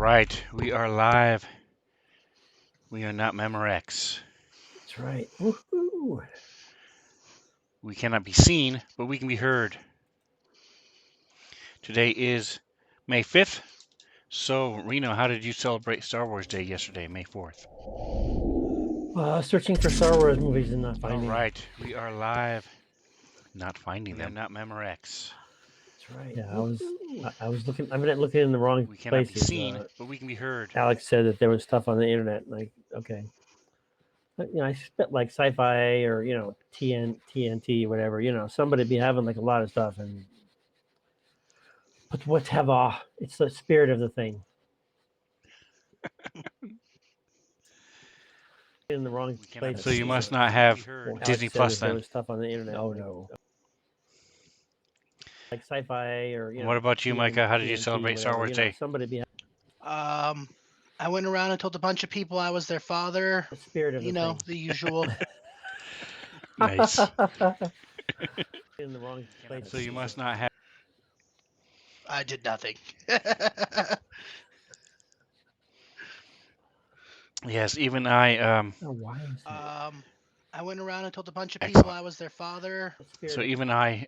right, we are live. We are not Memorex. That's right. Woohoo! We cannot be seen, but we can be heard. Today is May 5th. So, Reno, how did you celebrate Star Wars Day yesterday, May 4th? Searching for Star Wars movies and not finding. All right, we are live. Not finding them. We are not Memorex. That's right. Yeah, I was looking. I've been looking in the wrong We cannot places. be seen, but we can be heard. Alex said that there was stuff on the internet. Like, okay, but, I spent like sci-fi or TNT, whatever. Somebody be having like a lot of stuff, but whatever. It's the spirit of the thing. In the wrong place. So you must not have Disney Plus there then. was stuff on the internet. Oh no. Like sci-fi or What about you, Micah? How did you celebrate Star Wars Day? Somebody be I went around and told a bunch of people I was their father. the spirit of the thing. The usual. Nice. In the wrong place. So you must not have. I did nothing. Yes, even I. Why is that? I went around and told a bunch of people I was their father. So even I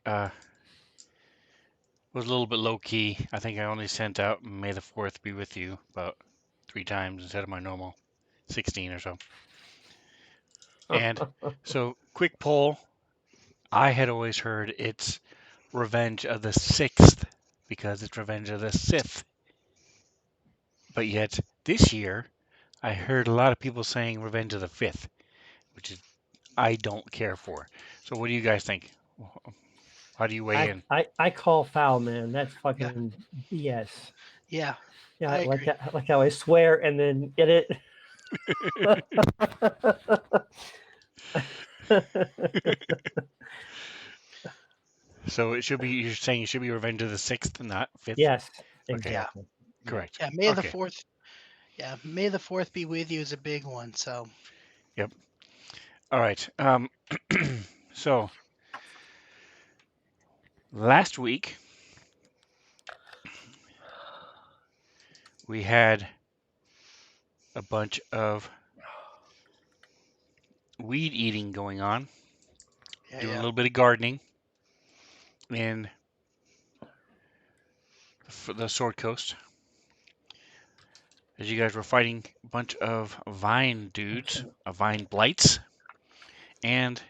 was a little bit low key. I think I only sent out "May the 4th be with you" about 3 times instead of my normal 16 or so. And so, quick poll. I had always heard it's Revenge of the 6th because it's Revenge of the Sith. But yet, this year, I heard a lot of people saying Revenge of the 5th, which is I don't care for. So what do you guys think? How do you weigh in? I call foul, man. That's fucking BS. Yeah. Yeah, I like agree. like how I swear and then get it. So it should be. You're saying it should be Revenge of the 6th, and not 5th. Yes, Okay. exactly. Correct. Yeah, May the 4th. Yeah, May the 4th be with you is a big one. So. Yep. All right. So last week we had a bunch of weed eating going on, doing a little bit of gardening in the Sword Coast. As you guys were fighting a bunch of vine dudes, vine blights, and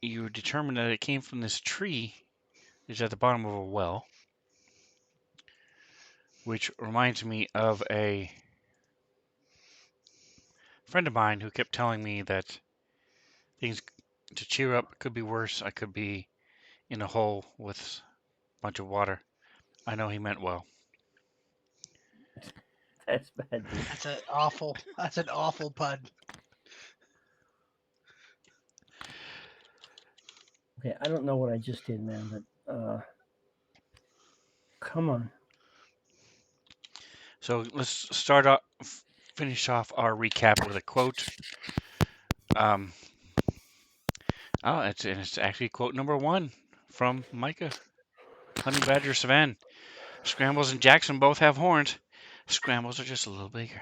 you determined that it came from this tree that's at the bottom of a well, which reminds me of a friend of mine who kept telling me that things to cheer up could be worse. I could be in a hole with a bunch of water. I know he meant well. That's bad. Dude. That's an awful pun. Okay, I don't know what I just did, man, but come on. So let's finish off our recap with a quote. It's actually quote number 1 from Micah. Honey Badger Savan. Scrambles and Jackson both have horns. Scrambles are just a little bigger.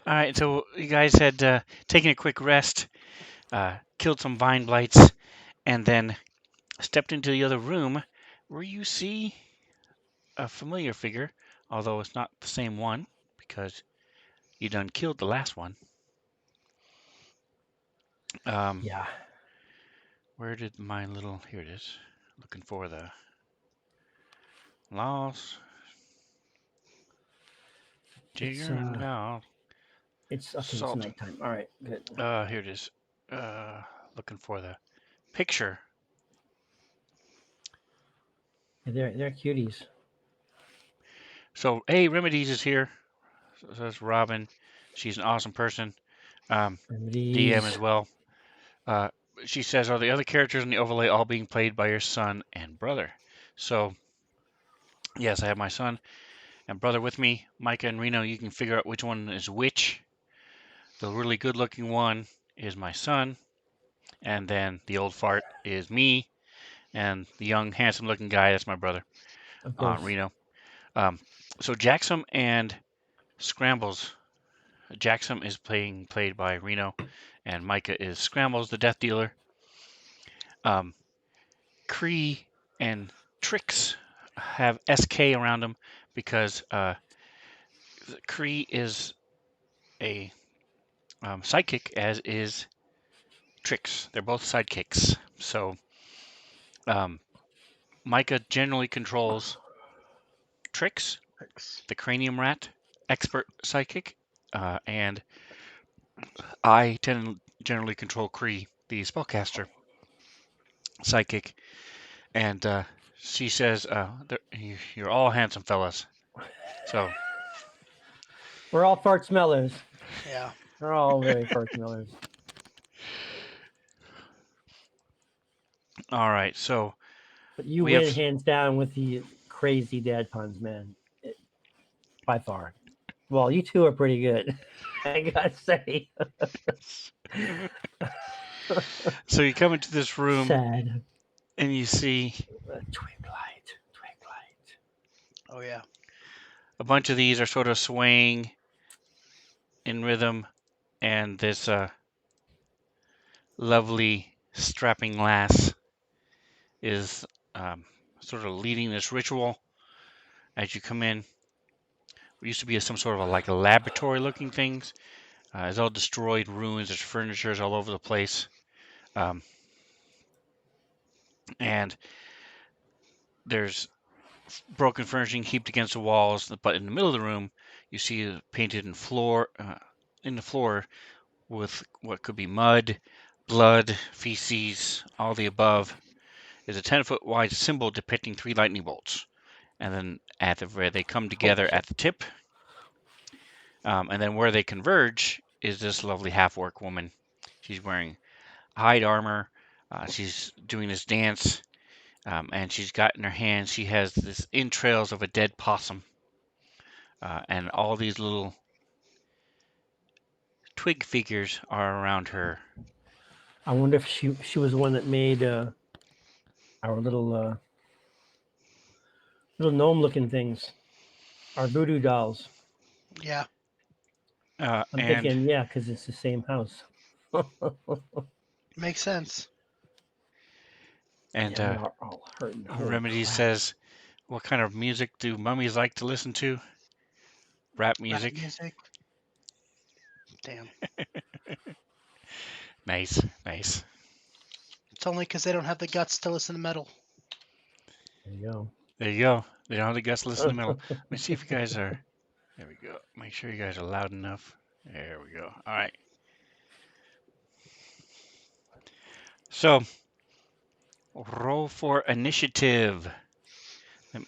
All right, so you guys had taken a quick rest, killed some vine blights, and then stepped into the other room where you see a familiar figure, although it's not the same one because you done killed the last one. Yeah. Where did my little... Here it is. Looking for the loss. Jigger and now. It's okay. Salt. It's nighttime. All right, good. Here it is. Looking for the picture. They're cuties. So, hey, Remedies is here. So that's Robin. She's an awesome person. DM as well. She says, are the other characters in the overlay all being played by your son and brother? So, yes, I have my son and brother with me. Micah and Reno, you can figure out which one is which. The really good-looking one is my son, and then the old fart is me, and the young, handsome-looking guy, that's my brother, Of course. Reno. So Jackson and Scrambles. Jackson is played by Reno, and Micah is Scrambles, the death dealer. Cree and Trix have SK around them because Cree is a sidekick, as is Trix. They're both sidekicks. So Micah generally controls Trix, the Cranium Rat, expert psychic, and I generally control Cree, the spellcaster psychic. And she says, "You're all handsome fellas." So We're all fart smellers. Yeah. We're all very fart smellers. all right, so But you we win have hands down with the crazy dad puns, man. By far. Well, you two are pretty good. I gotta say. so you come into this room Sad. and you see Twilight. Oh yeah. a bunch of these are sort of swaying in rhythm, and this lovely strapping lass is sort of leading this ritual as you come in. It used to be some sort of like a laboratory looking things. It's all destroyed ruins. There's furnitures all over the place. And there's broken furnishing heaped against the walls. But in the middle of the room, you see painted in the floor with what could be mud, blood, feces, all the above, is a 10-foot wide symbol depicting 3 lightning bolts. And then where they come together at the tip, and then where they converge is this lovely half-orc woman. She's wearing hide armor. She's doing this dance, and she's got in her hand, she has this entrails of a dead possum, and all these little twig figures are around her. I wonder if she was the one that made our little gnome looking things, our voodoo dolls. Yeah. I'm And thinking, yeah, because it's the same house. Makes sense. and Yeah, they are all hurting. Holy Remedy crap. says, "What kind of music do mummies like to listen to? Rap Rap music." music. Damn. Nice, nice. It's only because they don't have the guts to listen to metal. There you go. There you go. They don't have the guts to listen to metal. Let me see if you guys are. There we go. Make sure you guys are loud enough. There we go. All right. So, roll for initiative. Here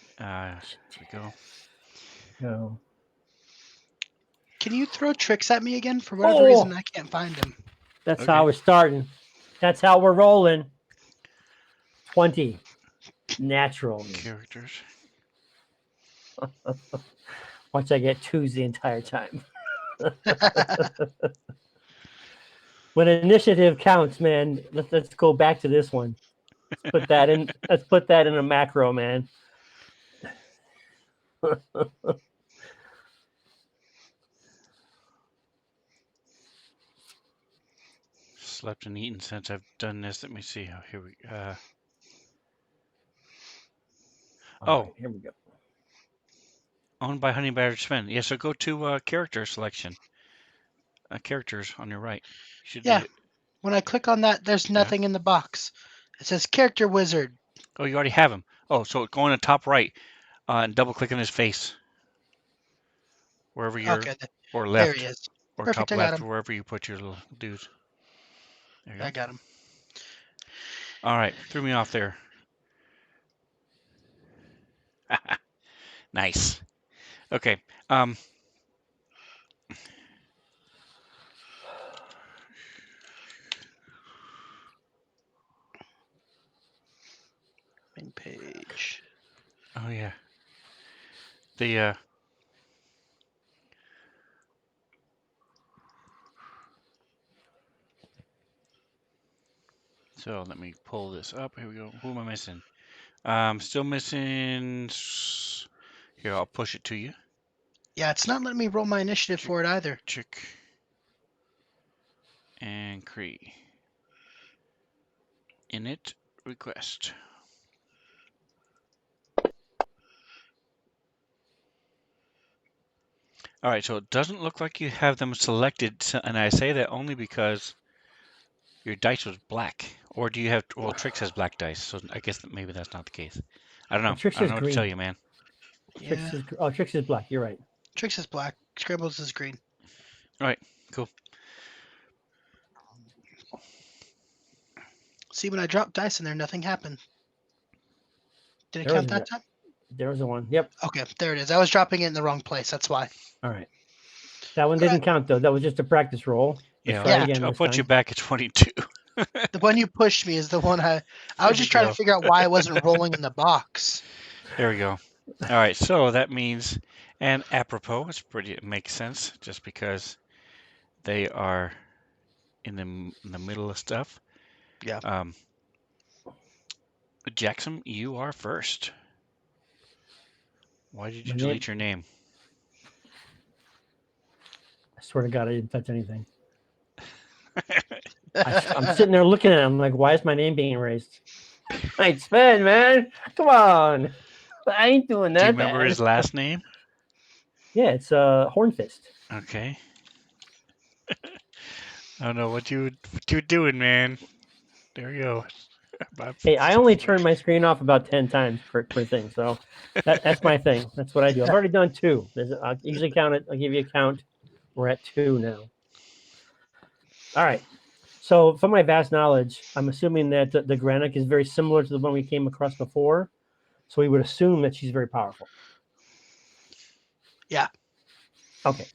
we go. No. Can you throw tricks at me again? For whatever reason, Oh, I can't find him. that's Okay. how we're starting. That's how we're rolling. 20. Natural. Characters. Watch I get twos the entire time. When initiative counts, man, let's go back to this one. Let's put that in a macro, man. Slept and eaten since I've done this. Let me see. Oh, here we. All right, here we go. Owned by Honey Badger Sven. Yeah. So go to character selection. Characters on your right. Should Yeah. be. When I click on that, there's nothing in the box. It says character wizard. Oh, you already have him. Oh, so go on the top right and double click on his face. Wherever you're, Okay, or there he left, is. or Perfect, top I got left, him. wherever you put your little dudes. There you go. I got him. All right, threw me off there. Nice. Okay. Main page. Oh yeah. The So let me pull this up. Here we go. Who am I missing? Still missing. Here, I'll push it to you. Yeah, it's not letting me roll my initiative for it either. Chick. And Cree. Init request. All right, so it doesn't look like you have them selected, and I say that only because your dice was black. Or do you have, well, Trix has black dice, so I guess that maybe that's not the case. I don't know. Trix I don't is know what to tell green. you, man. Yeah, Trix is black. You're right. Trix is black. Scrambles is green. All right, cool. See, when I dropped dice in there, nothing happened. Did it There count was that time? There was a one. Yep. Okay, there it is. I was dropping it in the wrong place. That's why. All right. That one didn't count though. That was just a practice roll. Let's Yeah, try Yeah. again I'll this put you time. back at 22. The one you pushed me is the one I was There just we trying go. to figure out why I wasn't rolling in the box. There we go. All right, so that means, and apropos, it makes sense just because they are in the middle of stuff. Yeah. Jackson, you are first. Why did you My delete your name? I swear to God, I didn't touch anything. I'm sitting there looking at it. I'm like, why is my name being erased? Hey, Sven, man, come on. I ain't doing that. Do you remember bad. his last name? Yeah, it's Hornfist. Okay. I don't know what you doing, man. There we go. Hey, I only turn my screen off about 10 times per thing, so that's my thing. That's what I do. I've already done 2. I'll usually count it. I'll give you a count. We're at 2 now. All right. So, from my vast knowledge, I'm assuming that the Granic is very similar to the one we came across before. So we would assume that she's very powerful. Yeah. Okay.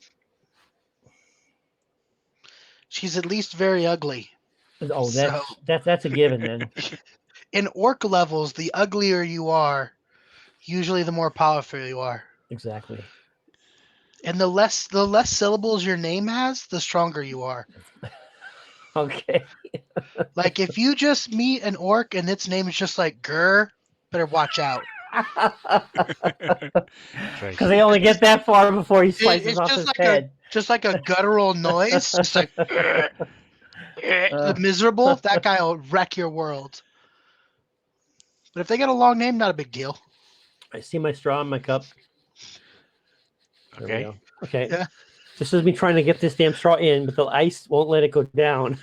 She's at least very ugly. Oh, that's a given then. In orc levels, the uglier you are, usually the more powerful you are. Exactly. And the less syllables your name has, the stronger you are. Okay. Like if you just meet an orc and its name is just like Gur, better watch out. Because they only get that far before he slices It's off just his like head. just like a guttural noise, just like the miserable. That guy will wreck your world. But if they get a long name, not a big deal. I see my straw in my cup. There we Okay. go. Okay. Yeah. This is me trying to get this damn straw in, but the ice won't let it go down.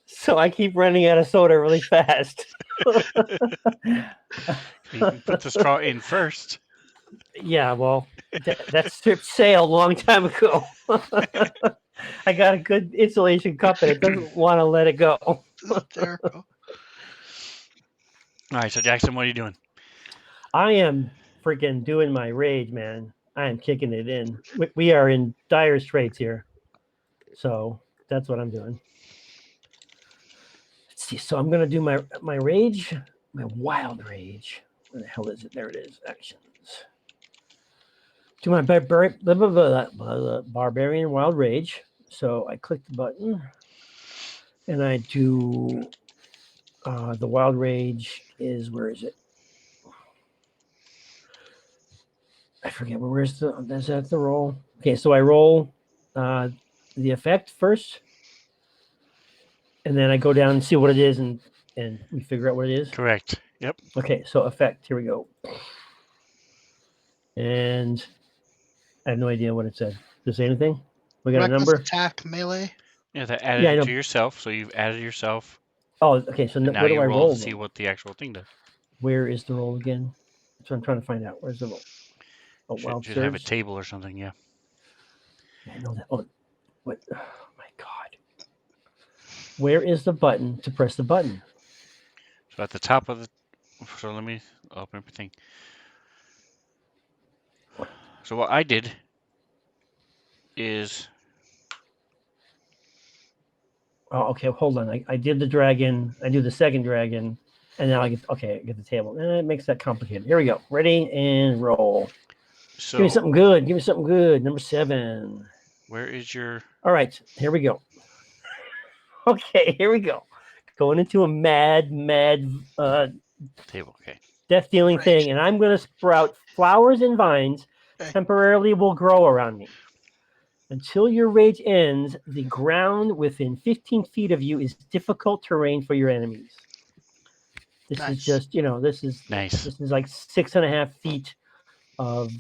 So I keep running out of soda really fast. You can put the straw in first. Yeah, well, that stripped sail a long time ago. I got a good insulation cup and it doesn't want to let it go. This is terrible. All right, so Jackson, what are you doing? I am freaking doing my rage, man. I am kicking it in. We are in dire straits here. So that's what I'm doing. Let's see. So I'm going to do my rage, my wild rage. Where the hell is it? There it is. Actions. Do my barbarian wild rage. So I click the button and I do the wild rage is, where is it? I forget where's that's the roll. Okay, so I roll the effect first, and then I go down and see what it is, and we figure out what it is. Correct. Yep. Okay, so effect. Here we go. And I have no idea what it said. Does it say anything? We got Reckless a number. attack melee. Yeah, that added Yeah, I it know. to yourself, so you've added yourself, Oh, okay. So and now where do you I roll roll? to see what the actual thing does. Where is the roll again? That's what I'm trying to find out. Where's the roll? Oh, wild Should have a surge. table or something. Yeah. Yeah, I know that. Oh, what? Oh my God. Where is the button to press the button? So at the top of the, so let me open everything. So what I did is, Oh, okay. Hold on. I did the dragon. I do the second dragon, and now I get I get the table. And it makes that complicated. Here we go. Ready and roll. so Give me something good. Give me something good. Number 7. where is your, All right. Here we go. Okay. Here we go. going into a mad Table. Okay. death dealing Rage. thing, and I'm going to sprout flowers and vines Okay. temporarily will grow around me. Until your rage ends, the ground within 15 feet of you is difficult terrain for your enemies. This is Nice. just, Nice. this is like 6.5 feet of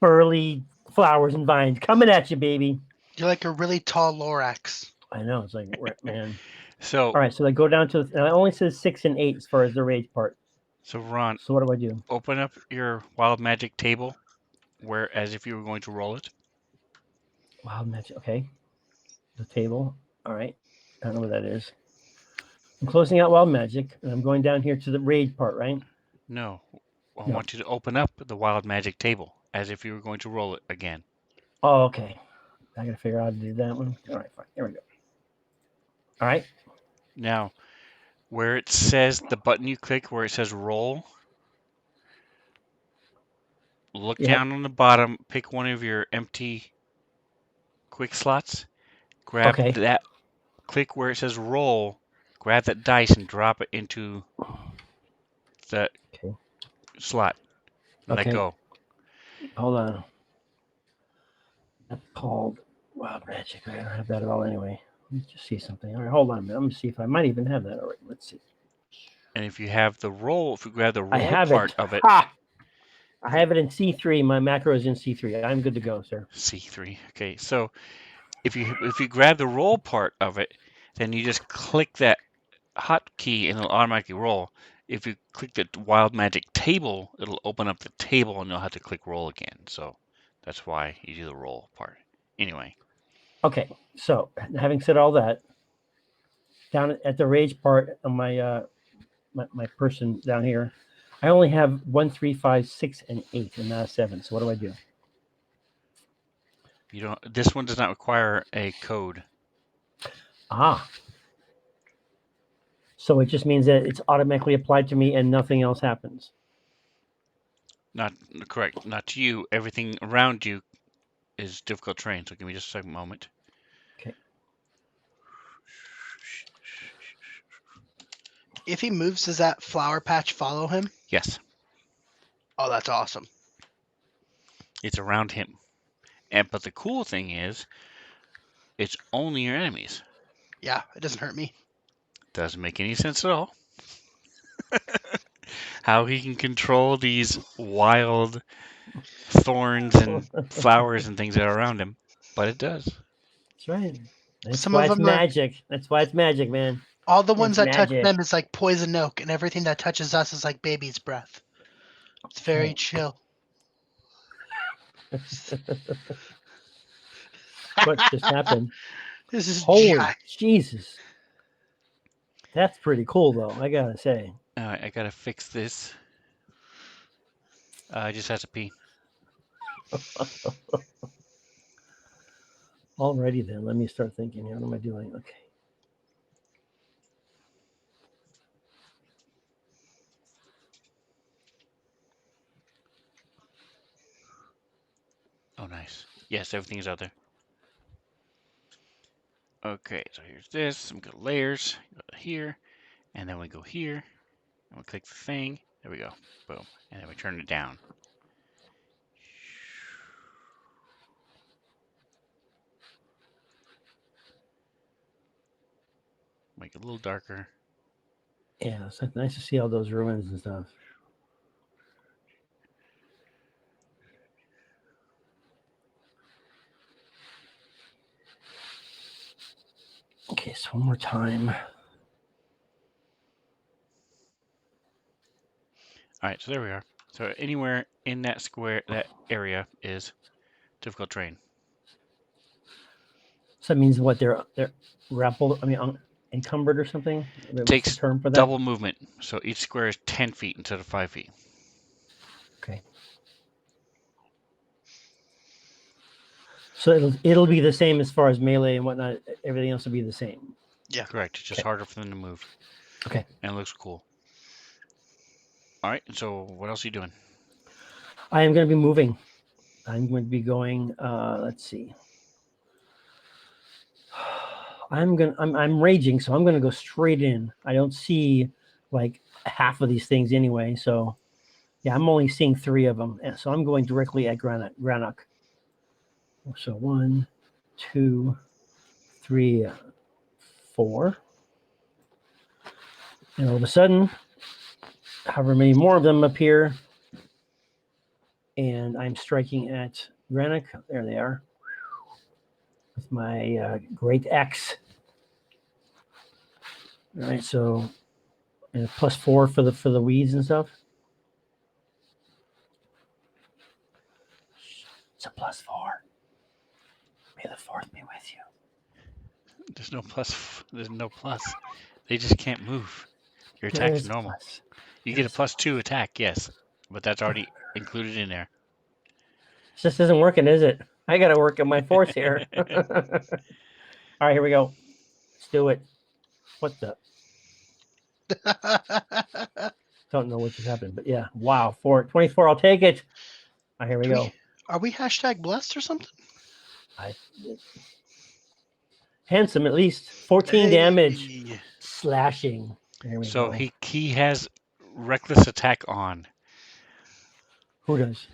burly flowers and vines coming at you, baby. You're like a really tall Lorax. I know, it's like, man. So, All right, so I go down to, and it only says 6 and 8 as far as the rage part. so Ron, So what do I do? open up your wild magic table, where as if you were going to roll it. Wild magic. Okay. The table. All right. I don't know what that is. I'm closing out wild magic, and I'm going down here to the rage part, right? No, I No. want you to open up the wild magic table as if you were going to roll it again. Oh, okay. I gotta figure out how to do that one. All right, fine. Here we go. All right. Now, where it says the button you click, where it says roll, look Yep. down on the bottom, pick one of your empty quick slots, grab Okay. that, click where it says roll, grab that dice and drop it into the Okay. slot. And let Okay. go. Hold on. That's called wild magic. I don't have that at all anyway. Let me just see something. All right, hold on a minute. Let me see if I might even have that already. Let's see. And if you have the roll, if you grab the I roll have part it. of it, Ha! I have it in C3. My macro is in C3. I'm good to go, sir. C3. Okay, so if you grab the roll part of it, then you just click that hotkey and it'll automatically roll. If you click the wild magic table, it'll open up the table and you'll have to click roll again. So that's why you do the roll part. Anyway, Okay, so having said all that, down at the rage part of my person down here, I only have 1, 3, 5, 6, and 8, and not a 7. So what do I do? you don't. This one does not require a code. Ah, so it just means that it's automatically applied to me and nothing else happens. Not correct. Not to you. Everything around you is difficult terrain. So give me just a second moment. Okay. If he moves, does that flower patch follow him? Yes, Oh, that's awesome. it's around him. But the cool thing is, it's only your enemies. Yeah, it doesn't hurt me. Doesn't make any sense at all. How he can control these wild thorns and flowers and things that are around him, but it does. That's right. That's Some why of it's them are. magic. That's why it's magic, man. All the ones It's that touch magic. them is like poison oak, and everything that touches us is like baby's breath. It's very right. chill. What just happened? This is Holy giant. Jesus. That's pretty cool, though, I gotta say. All right, I gotta fix this. I just have to pee. Alrighty then, let me start thinking here. What am I doing? Okay. Oh, nice. Yes, everything is out there. Okay, so here's this. We go to layers, go to here, and then we go here, and we click the thing. There we go. Boom. And then we turn it down. Make it a little darker. Yeah, it's nice to see all those ruins and stuff. Okay, so one more time. All right, so there we are. So anywhere in that square, that area is difficult terrain. So that means what? They're grappled. I mean, encumbered or something. What's the Takes term for that? double movement, so each square is 10 feet instead of 5 feet. Okay. So it'll be the same as far as melee and whatnot. Everything else will be the same. Yeah. Correct. It's just Okay. harder for them to move. Okay. And it looks cool. All right. So what else are you doing? I am going to be moving. I'm going to be going. Let's see. I'm raging, so I'm gonna go straight in. I don't see like half of these things anyway, so yeah, I'm only seeing 3 of them, and so I'm going directly at Granok. So 1, 2, 3, 4, and all of a sudden, however many more of them appear, and I'm striking at Granok. There they are, with my great axe. All right, so and +4 for the weeds and stuff. It's a +4. May the fourth be with you. There's no plus. There's no plus. They just can't move. Your attack's There's normal. plus. You get a +2 attack, yes, but that's already included in there. This just isn't working, is it? I got to work on my force here. All right, here we go. Let's do it. What the? Don't know what just happened, but yeah. Wow. 24. I'll take it. All right, here we go. Are we hashtag blessed or something? Handsome, at least. 14 Hey. damage. Slashing. There we So go. he has reckless attack on. Who does?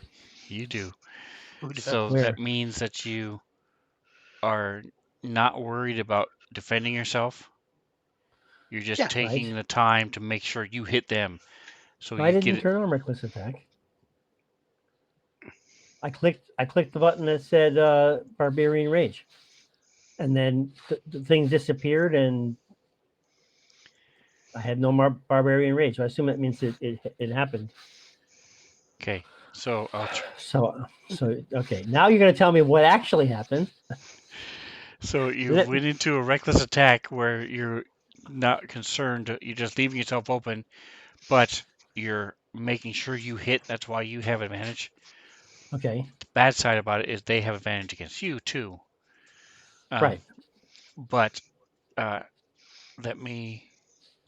You do. Who does? So Where? that means that you are not worried about defending yourself. You're just Yeah. taking Right. the time to make sure you hit them. So I you didn't get it. turn on reckless attack. I clicked the button that said Barbarian Rage, and then the thing disappeared, and I had no more Barbarian Rage. So I assume that means it happened. Okay. So So okay. Now you're going to tell me what actually happened. so you went into a reckless attack where you're not concerned. You're just leaving yourself open, but you're making sure you hit. That's why you have advantage. Okay. The bad side about it is they have advantage against you too. Right. But let me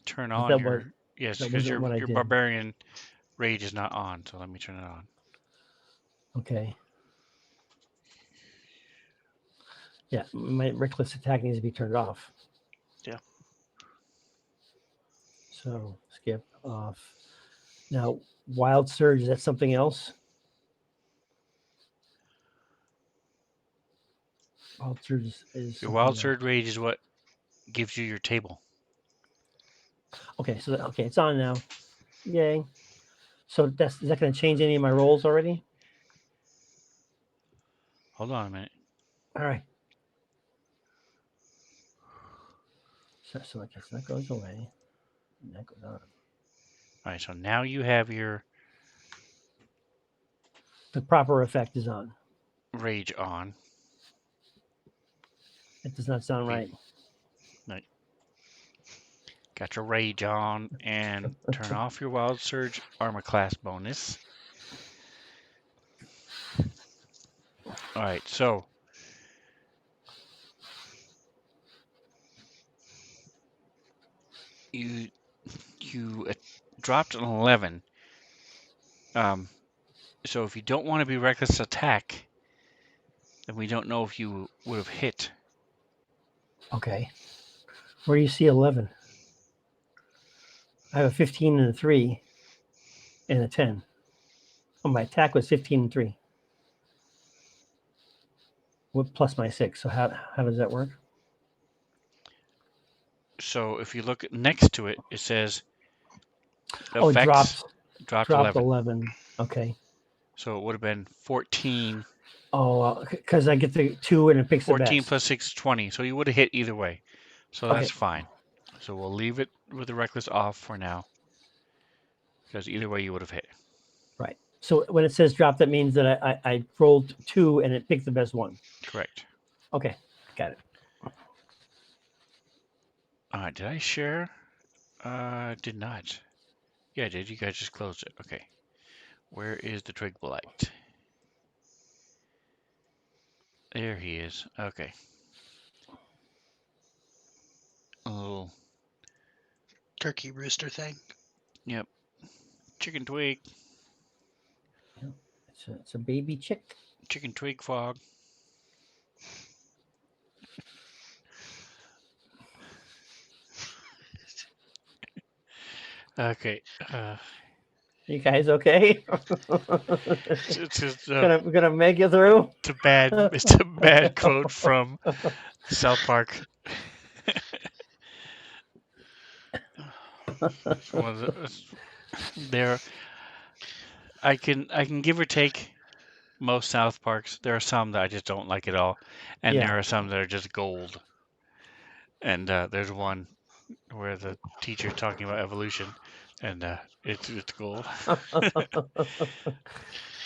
turn on That your yes, because wasn't what I your did. barbarian rage is not on. So let me turn it on. Okay. Yeah, my reckless attack needs to be turned off. Yeah. So skip off. Now, wild surge, is that something else? Wild surge is Your something wild else. surge rage is what gives you your table. Okay, so okay, it's on now. Yay. So is that going to change any of my rolls already? Hold on a minute. All right. So okay, so that goes away. And that goes on. All right, so now you have your The proper effect is on. rage on. It does not sound right. Right. Got your rage on, and turn off your wild surge armor class bonus. All right, so you dropped an 11. So if you don't want to be reckless attack, then we don't know if you would have hit. Okay. Where do you see 11? I have a 15 and a 3 and a 10. Oh, my attack was 15 and 3. What plus my 6? So how does that work? So if you look next to it, it says Oh, it effects dropped 11. 11. Okay. So it would have been 14. Oh, because I get the 2 and it picks the 14 best. plus 6, 20. So you would have hit either way. So Okay. that's fine. So we'll leave it with the reckless off for now. Because either way you would have hit. Right. So when it says drop, that means that I rolled 2 and it picked the best one. Correct. Okay. Got it. Did I share? Did not. Yeah, I did. You guys just closed it. Okay. Where is the twig blight? There he is. Okay. A little, Turkey rooster thing. yep. Chicken twig. It's a baby chick. Chicken twig fog. Okay. You guys okay? It's just gonna make it through. it's a bad quote from South Park. There, I can give or take most South Parks. There are some that I just don't like at all, and Yeah. there are some that are just gold. And there's one where the teacher's talking about evolution, and it's gold.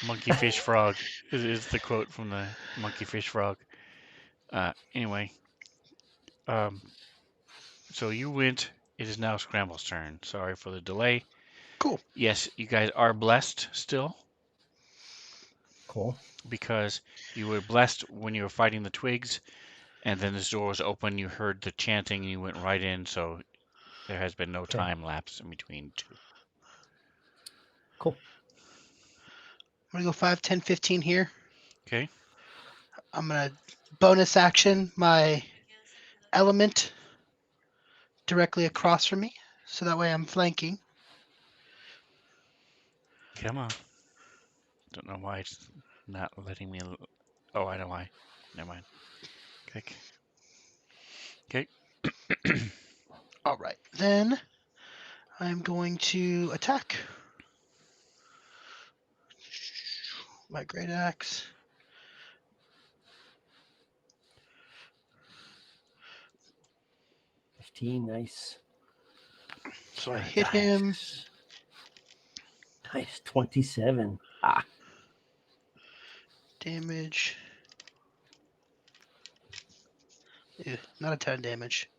Monkey fish frog is the quote from the monkey fish frog. Anyway, um, so you went. It is now Scramble's turn. Sorry for the delay. Cool. Yes, you guys are blessed still Cool. because you were blessed when you were fighting the twigs, and then this door was open. You heard the chanting, and you went right in. So there has been no Okay. time lapse in between two. Cool. I'm gonna go 5, 10, 15 here. Okay. I'm gonna bonus action my element directly across from me, so that way I'm flanking. Come on. Don't know why it's not letting me. Oh, I know why. Never mind. Click. Okay. All right, then I'm going to attack. My great axe. 15. Nice. So I Alright, hit him. Nice. 27. Ah. Damage. Ew, not a ton of damage,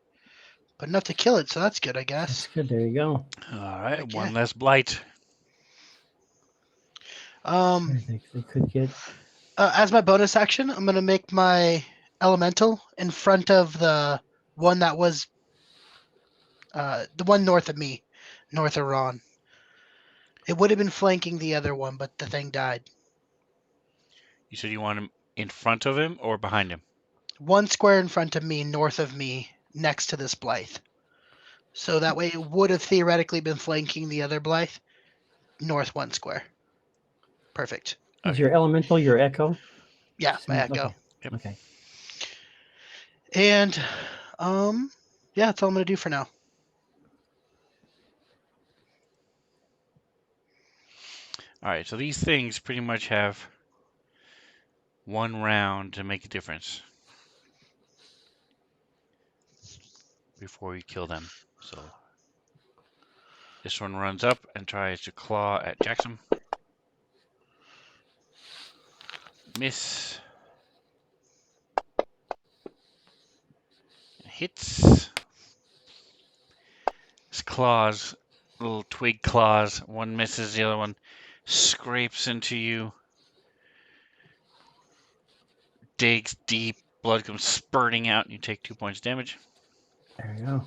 but enough to kill it, so that's good, I guess. That's good. There you go. All right. Okay. One less blight. They could get. As my bonus action, I'm gonna make my elemental in front of the one that was the one north of me, north of Ron. It would have been flanking the other one, but the thing died. You said you want him in front of him or behind him? One square in front of me, north of me, next to this Blythe. So that way it would have theoretically been flanking the other Blythe, north one square. Perfect. Is Okay. your elemental your echo? Yeah, my echo. Okay. Yep. Okay. And yeah, that's all I'm gonna do for now. All right. So these things pretty much have one round to make a difference before you kill them. So this one runs up and tries to claw at Jackson. Miss. Hits. His claws, little twig claws. One misses, the other one scrapes into you. Digs deep. Blood comes spurting out, and you take 2 points damage. There you go.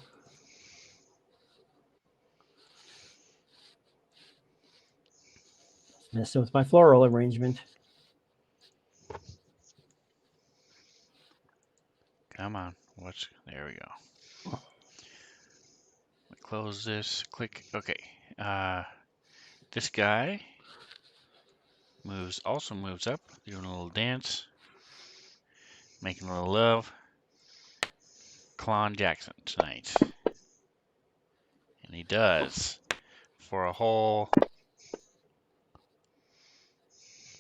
Messing with my floral arrangement. Come on. There we go. Close this. Click. Okay. This guy also moves up, doing a little dance, making a little love. Clawing Jackson tonight. And he does. For a whole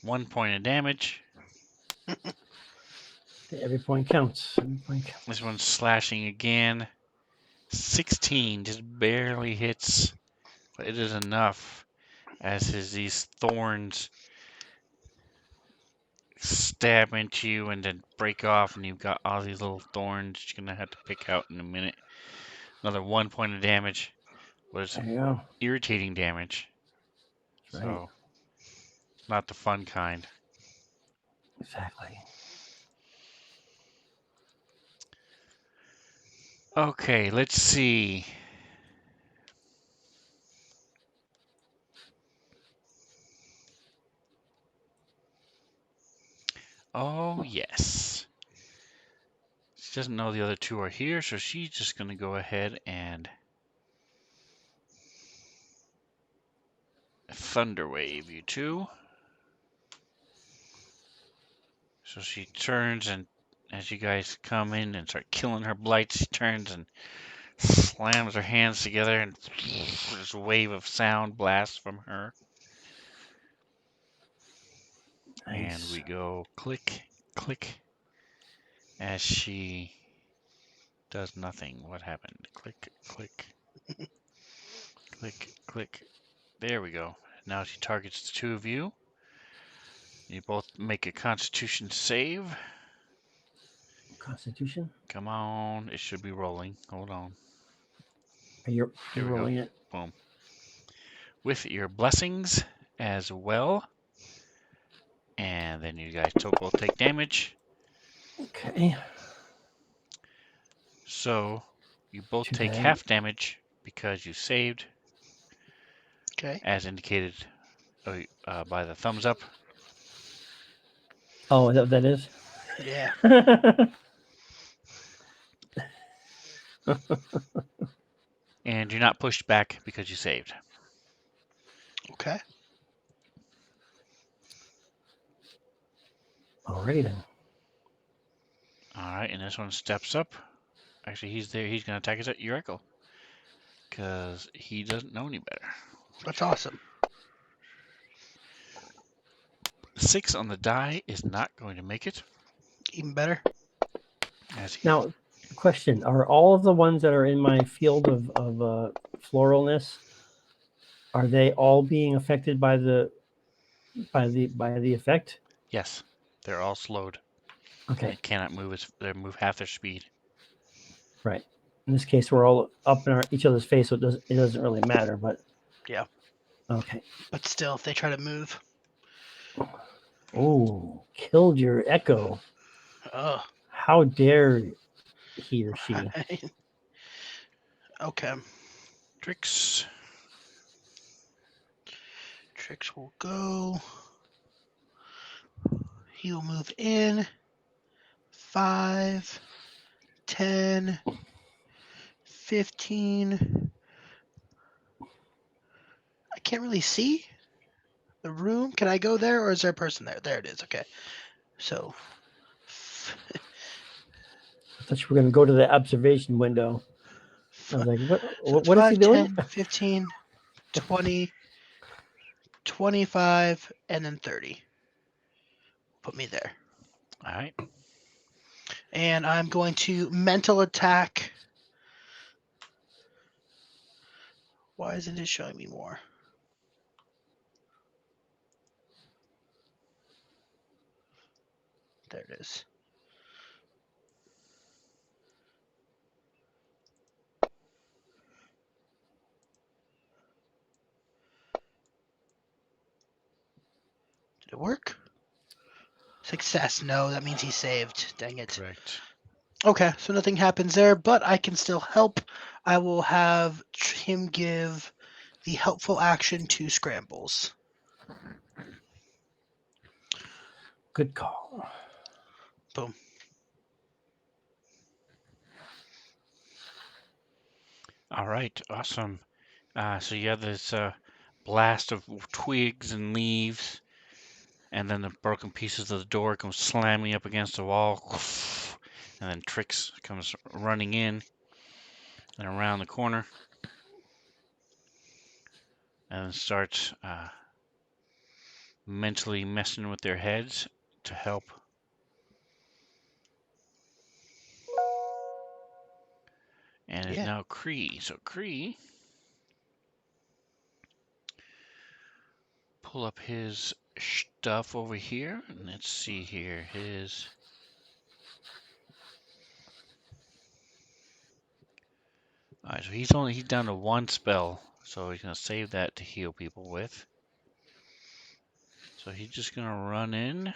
1 point of damage. Every point counts. Every point counts. This one's slashing again. 16 just barely hits, but it is enough as these thorns stab into you and then break off, and you've got all these little thorns you're gonna have to pick out in a minute. Another 1 point of damage was There you go. irritating damage. That's right. So not the fun kind. Exactly. Okay, let's see. Oh, yes. She doesn't know the other two are here, so she's just going to go ahead and Thunder Wave, you two. So she turns, and as you guys come in and start killing her blights, she turns and slams her hands together, and this wave of sound blasts from her. And Nice. we go click, click, as she does nothing. What happened? Click, click, click, click. There we go. Now she targets the two of you. You both make a Constitution save. Constitution. Come on, it should be rolling. Hold on. You're There we go. rolling it. Boom. With your blessings as well. And then you guys both take damage. Okay. So you both Too take bad. half damage because you saved, Okay. as indicated by the thumbs up. Oh, is that what that is? Yeah. And you're not pushed back because you saved. Okay. Alrighty then. Alright, and this one steps up. Actually, he's there. He's going to attack us at your echo. Because he doesn't know any better. That's awesome. 6 on the die is not going to make it. Even better. As he, Now, question: are all of the ones that are in my field of floralness, are they all being affected by the effect? yes, they're all slowed. Okay, They cannot move. They move half their speed. right. In this case, we're all up in each other's face, so it doesn't really matter. But Yeah. okay. But still, if they try to move. Oh, killed your echo. Oh. How dare he or she? Okay. Tricks. Tricks will go. He will move in. 5, 10, 15. I can't really see the room. Can I go there, or is there a person there? There it is. Okay. So. I thought you were going to go to the observation window. I was like, what? So it's What is he 5, doing? 10, 15, 20, 25, and then 30. Put me there. All right. And I'm going to mental attack. Why isn't it showing me more? There it is. Did it work? Success. No, that means he saved. Dang it. Correct. Okay, so nothing happens there, but I can still help. I will have him give the helpful action to Scrambles. Good call. Boom. All right. Awesome. So you have this blast of twigs and leaves, and then the broken pieces of the door come slamming up against the wall, and then Trix comes running in and around the corner, and starts mentally messing with their heads to help. And is Yeah. now Cree. So Cree, pull up his stuff over here, and let's see here. All right, so he's down to 1 spell, so he's gonna save that to heal people with. So he's just gonna run in.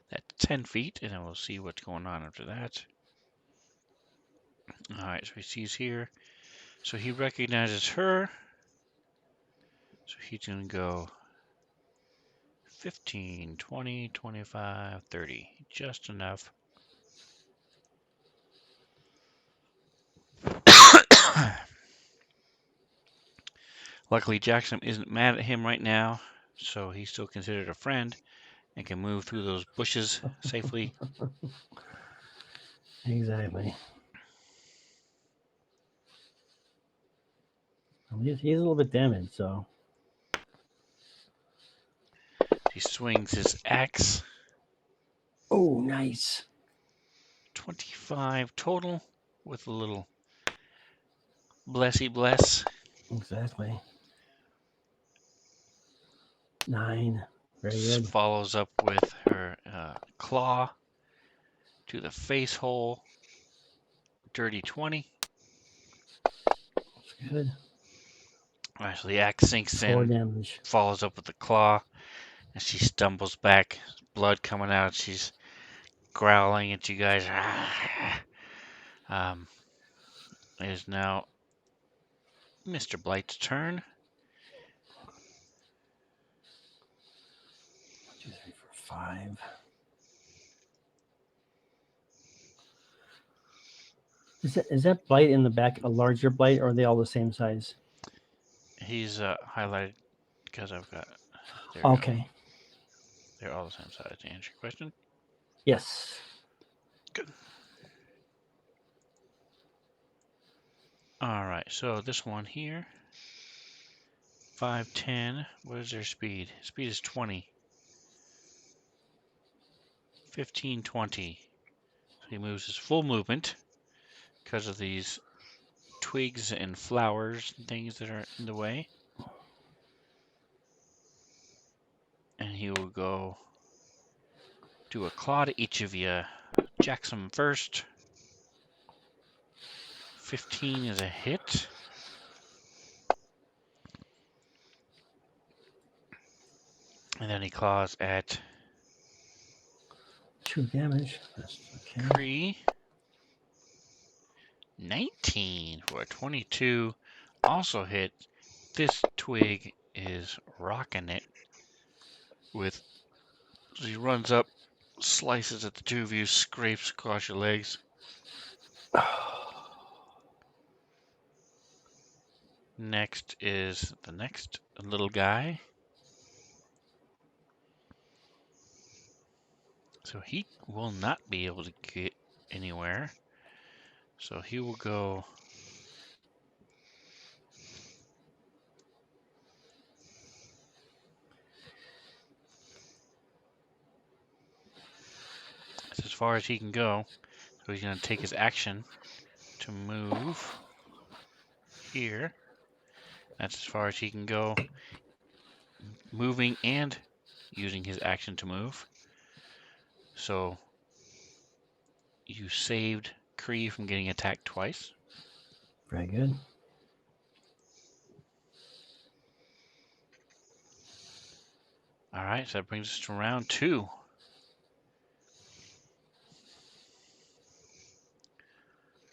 That's 10 feet, and then we'll see what's going on after that. All right, so he sees here. So he recognizes her. So he's gonna go 15, 20, 25, 30. Just enough. Luckily, Jackson isn't mad at him right now, so he's still considered a friend and can move through those bushes safely. Exactly. He's a little bit damaged, so. He swings his axe. Oh, nice. 25 total with a little blessy bless. Exactly. 9. Very good. Follows up with her claw to the face hole. Dirty 20. That's good. Alright, so the axe sinks 4 in, damage. follows up with the claw, and she stumbles back, blood coming out. She's growling at you guys. It is now Mr. Blight's turn. 2, 3, 4, 5. Is that blight in the back a larger blight, or are they all the same size? He's highlighted because I've got. There we go. Okay. They're all the same size. To answer your question. Yes. Good. All right. So this one here. 5, 10. What is their speed? Speed is 20. 15, 20. So he moves his full movement because of these twigs and flowers and things that are in the way. And he will go do a claw to each of you. Jackson first. 15 is a hit. And then he claws at 2 damage. That's okay. Cree. 19 for a 22. Also hit. This twig is rocking it with. He runs up, slices at the two of you, scrapes across your legs. Next is the next little guy. So he will not be able to get anywhere. So he will go. That's as far as he can go. So he's going to take his action to move here. That's as far as he can go. Moving and using his action to move. So you saved Cree from getting attacked twice. Very good. All right, so that brings us to round 2.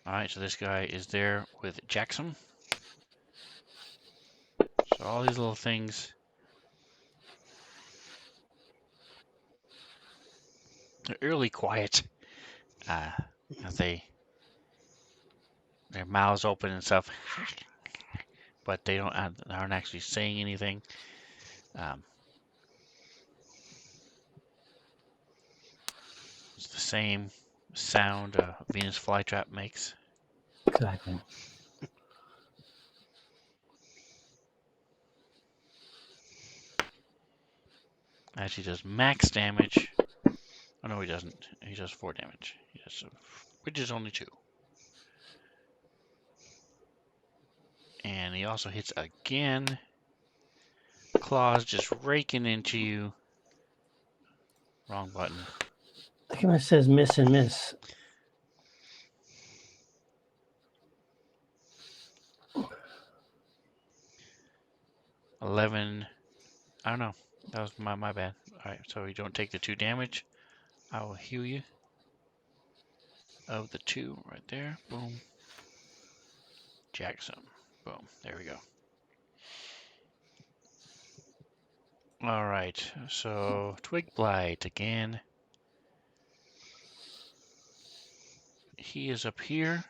All right, so this guy is there with Jackson. So all these little things. They're really quiet. As their mouths open and stuff, but they aren't actually saying anything. It's the same sound a Venus flytrap makes. Exactly. Actually does max damage. Oh no, he doesn't. He does 4 damage. He does, which is only 2. And he also hits again. Claws just raking into you. Wrong button. Look at it says miss and miss. $11. I don't know. That was my bad. Alright, so you don't take the 2 damage. I will heal you. Of the 2 right there. Boom. Jackson. Boom. There we go. Alright, so Twig Blight again. He is up here.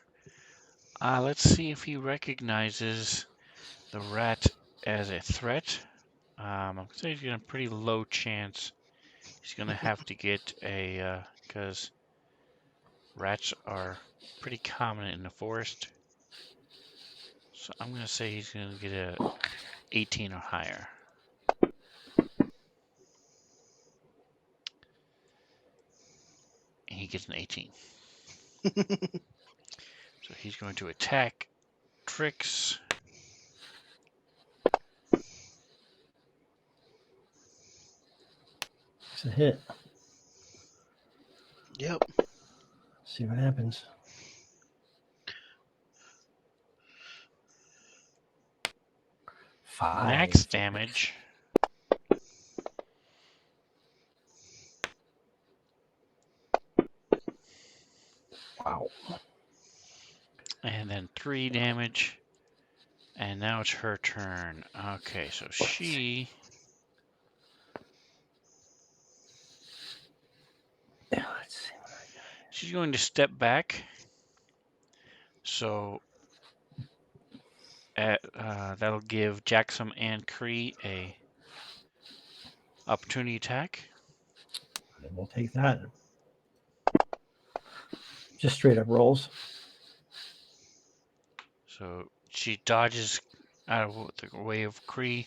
Let's see if he recognizes the rat as a threat. I'm gonna say he's got a pretty low chance. He's gonna have to get a, because rats are pretty common in the forest. So I'm gonna say he's gonna get a 18 or higher. And he gets an 18. So he's going to attack Trix. It's a hit. Yep. See what happens. Max 5 damage. Wow. And then 3 damage. And now it's her turn. Okay, so she... Yeah, let's see. She's going to step back. So that'll give Jackson and Cree a opportunity attack. We'll take that. Just straight up rolls. So she dodges out of the way of Cree.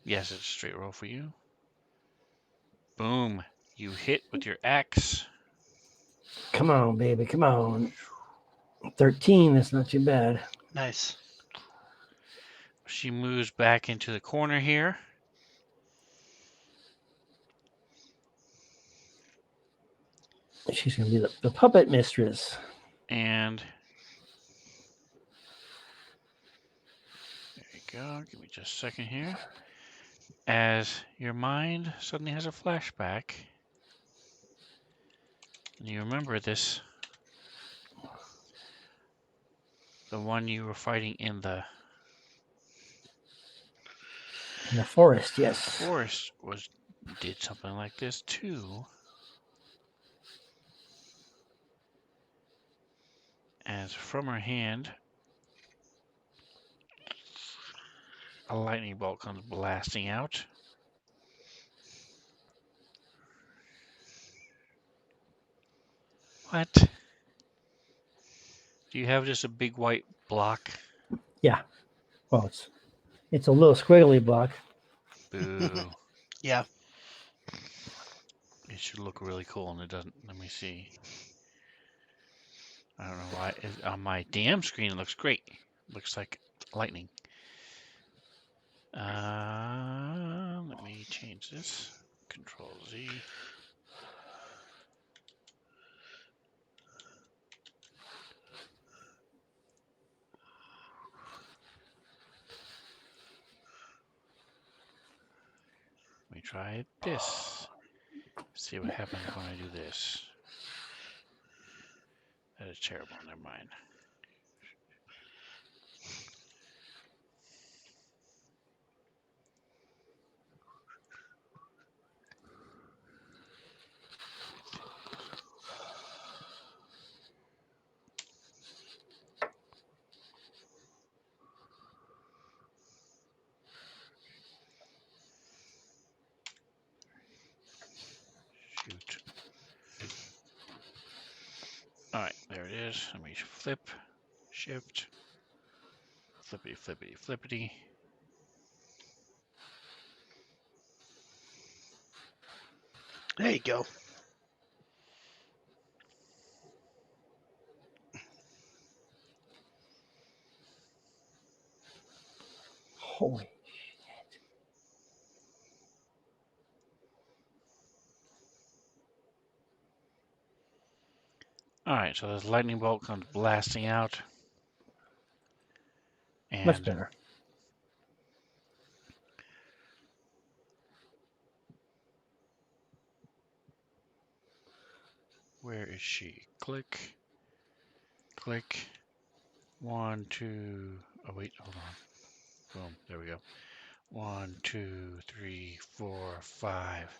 Yes, it's a straight roll for you. Boom. You hit with your axe. Come on, baby. Come on. 13. That's not too bad. Nice. She moves back into the corner here. She's going to be the puppet mistress. And there you go. Give me just a second here. As your mind suddenly has a flashback. And you remember this. The one you were fighting in the forest, yes. forest did something like this too. As from her hand, a lightning bolt comes blasting out. What? Do you have just a big white block? Yeah. Well, it's a little squiggly block. Boo. Yeah. It should look really cool, and it doesn't. Let me see. I don't know why. On my DM screen, it looks great. Looks like lightning. Let me change this. Control Z. Let me try this. See what happens when I do this. That is terrible. Never mind. Shoot. Alright, there it is. Let me flip, shift, flippity, flippity, flippity. There you go. Holy. Alright, so this lightning bolt comes blasting out. Much And better. where is she? Click, click. 1, 2. Oh, wait, hold on. Boom, there we go. 1, 2, 3, 4, 5.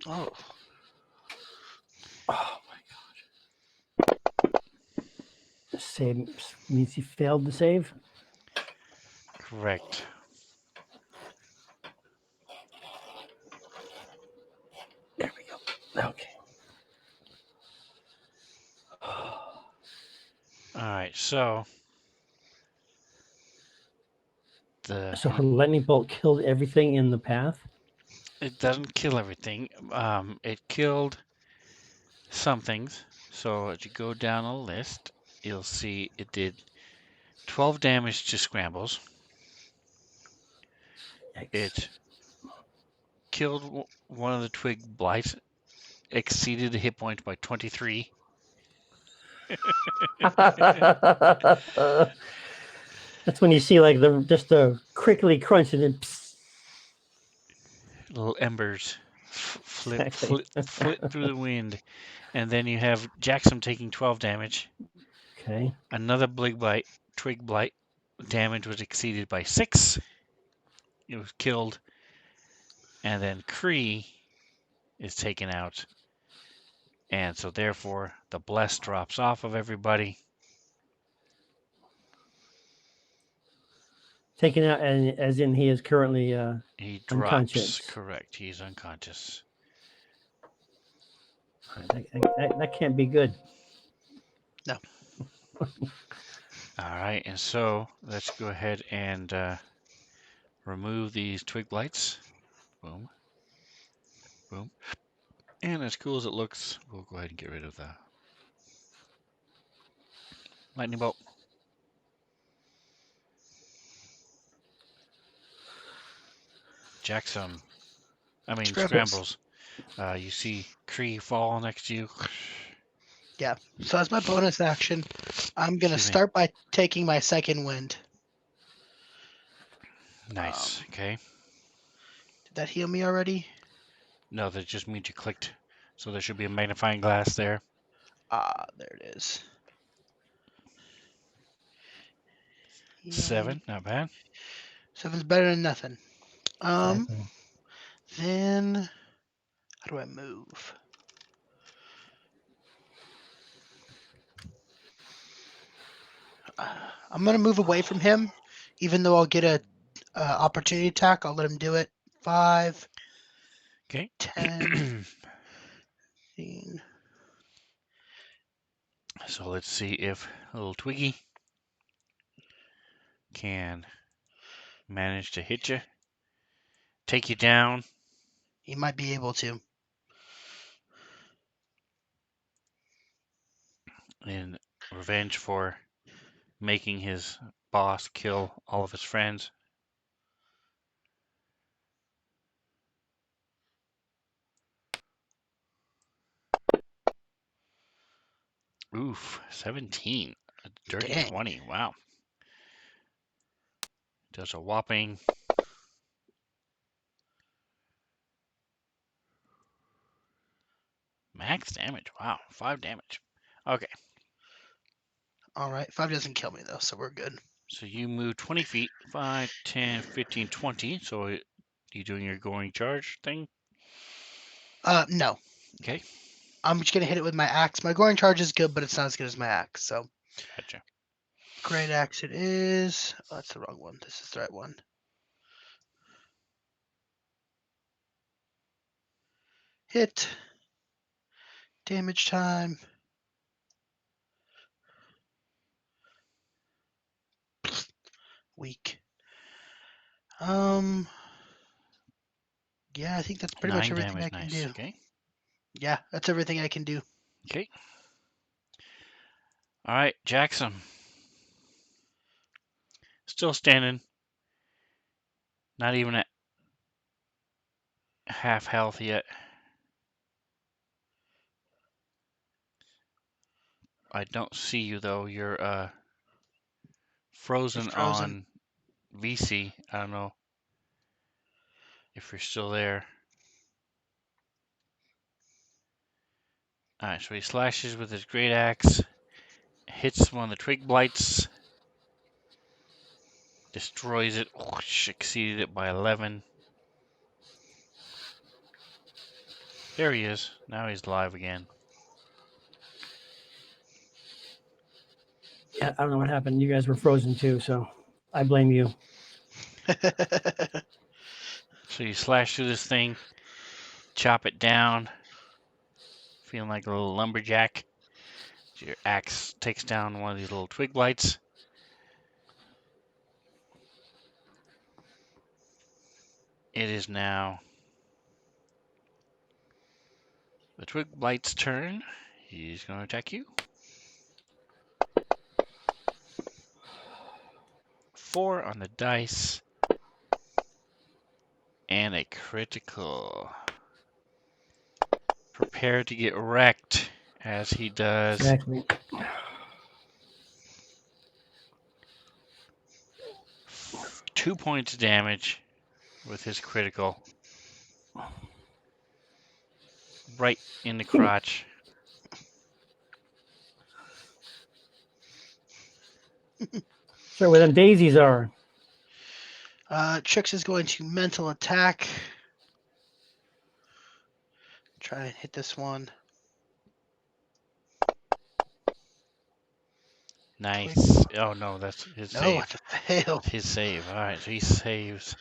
Oh, Oh my god. Save means he failed to save. Correct. There we go. Okay. All right, so So her lightning bolt killed everything in the path. it doesn't kill everything. It killed some things. So as you go down a list, you'll see it did 12 damage to scrambles. Yikes. It killed one of the twig blights, exceeded the hit points by 23. That's when you see like just a crickly crunch and then. Psst. Little embers Exactly. flit through the wind. And then you have Jackson taking 12 damage. Okay. Another twig blight damage was exceeded by 6. It was killed. And then Kree is taken out. And so therefore the bless drops off of everybody. Taken out, and as in he is currently He drops. unconscious. Correct. He's unconscious. That can't be good. no. All right. And so let's go ahead and remove these twig blights. Boom. Boom. And as cool as it looks, we'll go ahead and get rid of the lightning bolt. Jackson. I mean, scrambles. You see Kree fall next to you. Yeah. So as my bonus action, I'm gonna Excuse me. start by taking my second wind. Nice. Okay. Did that heal me already? No, that just means you clicked. So there should be a magnifying glass there. Ah, there it is. 7, not bad. 7's better than nothing. Exactly. Then how do I move? I'm gonna move away from him, even though I'll get a opportunity attack. I'll let him do it. 5, Okay. 10, 15. So let's see if little Twiggy can manage to hit you, take you down. He might be able to. In revenge for making his boss kill all of his friends. Oof, 17. A dirty Dang. 20. Wow. Does a whopping max damage. Wow, 5 damage. Okay, All right. 5 doesn't kill me though, so we're good. so you move 20 feet. 5, 10, 15, 20. So you doing your going charge thing? No. Okay, I'm just gonna hit it with my axe. My goring charge is good, but it's not as good as my axe. So gotcha. great axe it is. Oh, that's the wrong one. This is the right one. Hit. Damage time. Weak. Yeah, I think that's pretty much 9 everything damage, I can nice. do. Okay, Yeah, that's everything I can do. okay. All right, Jackson. Still standing. Not even at half health yet. I don't see you though. You're frozen You're frozen. on VC. I don't know if you're still there. Alright, so he slashes with his great axe, hits one of the twig blights, destroys it, whoosh, exceeded it by 11. There he is. Now he's live again. Yeah, I don't know what happened. You guys were frozen too, so I blame you. So you slash through this thing, chop it down, feeling like a little lumberjack. So your axe takes down one of these little twig blights. It is now the twig blight's turn. He's going to attack you. 4 on the dice. And a critical. Prepare to get wrecked as he does. Exactly. 2 points of damage with his critical. Right in the crotch. Sure, where them daisies are. Trix is going to mental attack. Try and hit this one. Nice. Oh no, that's his No, save. it's a fail. His save. Alright, so he saves.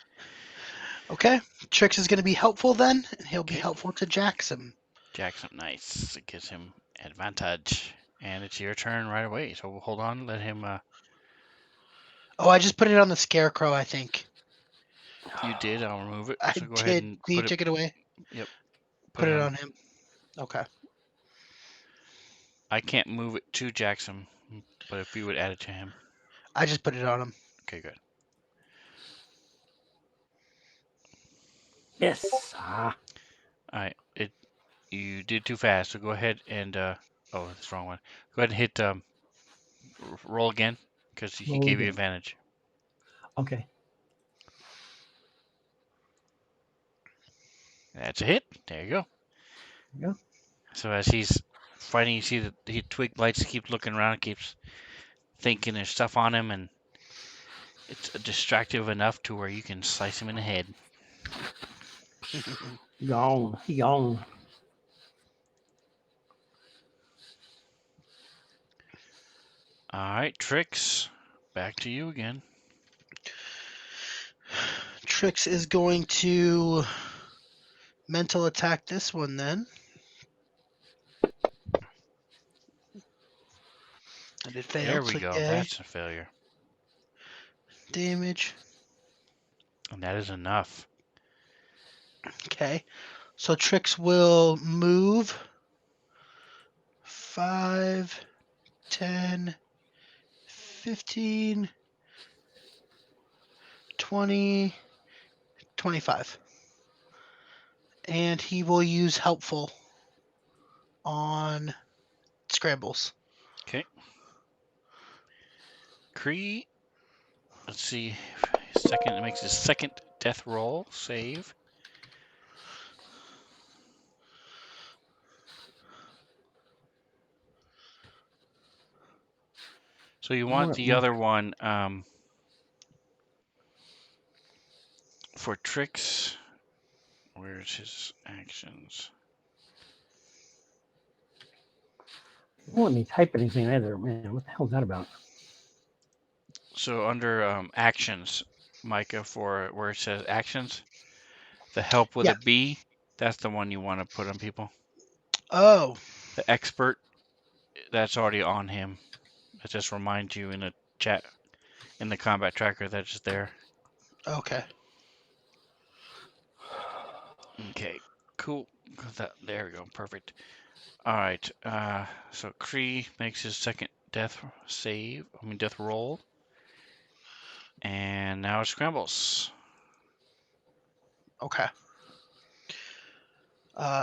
Okay. Trix is going to be helpful then, and he'll be Okay. helpful to Jackson. Jackson, nice. It gives him advantage. And it's your turn right away. So hold on, let him. Oh, I just put it on the scarecrow, I think. You did. I'll remove it. I So go did. ahead and You put it. took it away? Yep. Put it on him. Okay. I can't move it to Jackson, but if you would add it to him. I just put it on him. Okay, good. Yes. Ah. Alright. You did too fast. So go ahead and. Oh, that's the wrong one. Go ahead and hit. Roll again, because he Roll gave you again. advantage. Okay. That's a hit. There you go. There you go. So as he's fighting, you see that the twig blights keep looking around, keeps thinking there's stuff on him, and it's distractive enough to where you can slice him in the head. Gone. He gone. All right, Trix, back to you again. Trix is going to mental attack this one then. And it failed. There we so go. yay. That's a failure. Damage. And that is enough. Okay. So Trix will move 5, 10, 15, 20, 25. And he will use helpful on scrambles. Okay. Cree, let's see. Second, it makes his second death roll save. So you want the other one for Trix. Where's his actions? It won't let me type anything either. Man, what the hell is that about? So under actions, Micah, for where it says actions, the help with Yeah. a B, that's the one you want to put on people. Oh, The expert, that's already on him. It just reminds you in the chat, in the combat tracker that's just there. okay. Okay, cool. There we go, perfect. All right, so Kree makes his second death roll. And now it scrambles. Okay.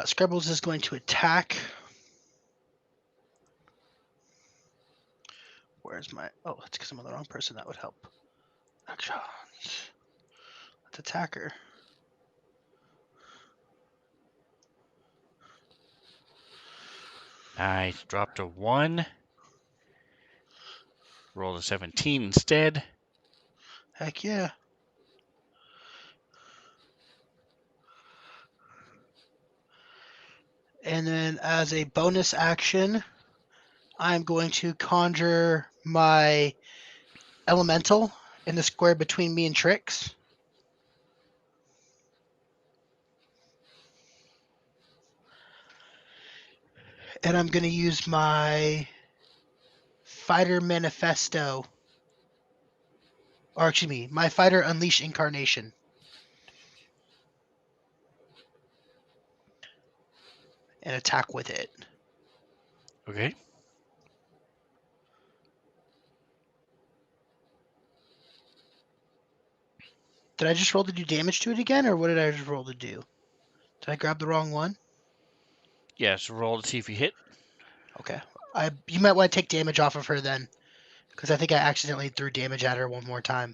Scrabbles is going to attack. Where's my... Oh, that's because I'm on the wrong person. That would help. Actions. Let's attack her. Nice, dropped a 1. Rolled a 17 instead. Heck yeah. And then as a bonus action, I'm going to conjure my elemental in the square between me and Trix. And I'm going to use my Fighter Manifesto. Or excuse me, my Fighter Unleash Incarnation. And attack with it. Okay. Did I just roll to do damage to it again, or what did I just roll to do? Did I grab the wrong one? Yes, roll to see if you hit. Okay. You might want to take damage off of her then, because I think I accidentally threw damage at her one more time.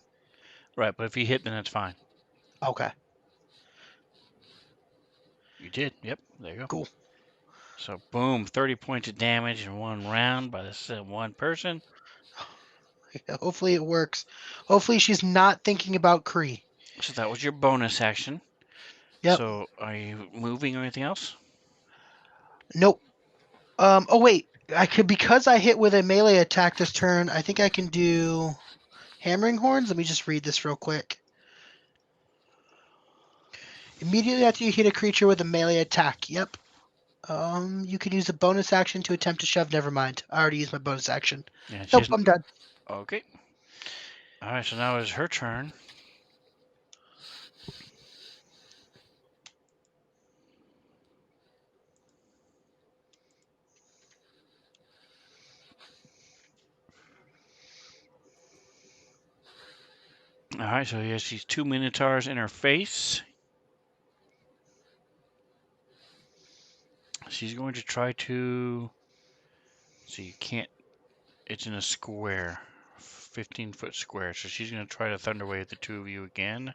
Right, but if you hit, then it's fine. Okay. You did. Yep, there you go. Cool. So, boom, 30 points of damage in one round by this one person. Hopefully it works. Hopefully she's not thinking about Kree. So that was your bonus action. Yep. So, are you moving or anything else? Nope. Oh wait, because I hit with a melee attack this turn. I think I can do hammering horns. Let me just read this real quick. Immediately after you hit a creature with a melee attack. Yep. You can use a bonus action to attempt to shove. Never mind. I already used my bonus action. Yeah, Nope, I'm done. Okay. All right, so now it's her turn. All right, so yes, she's 2 minotaurs in her face. She's going to try to. So you can't. It's in a square, 15-foot square. So she's going to try to thunder wave the two of you again.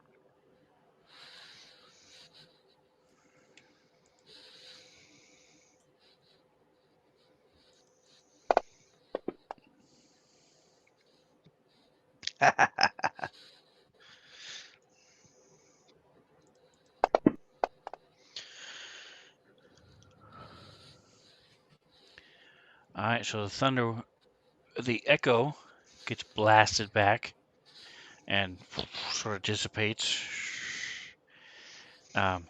All right, so the echo gets blasted back and sort of dissipates. Um,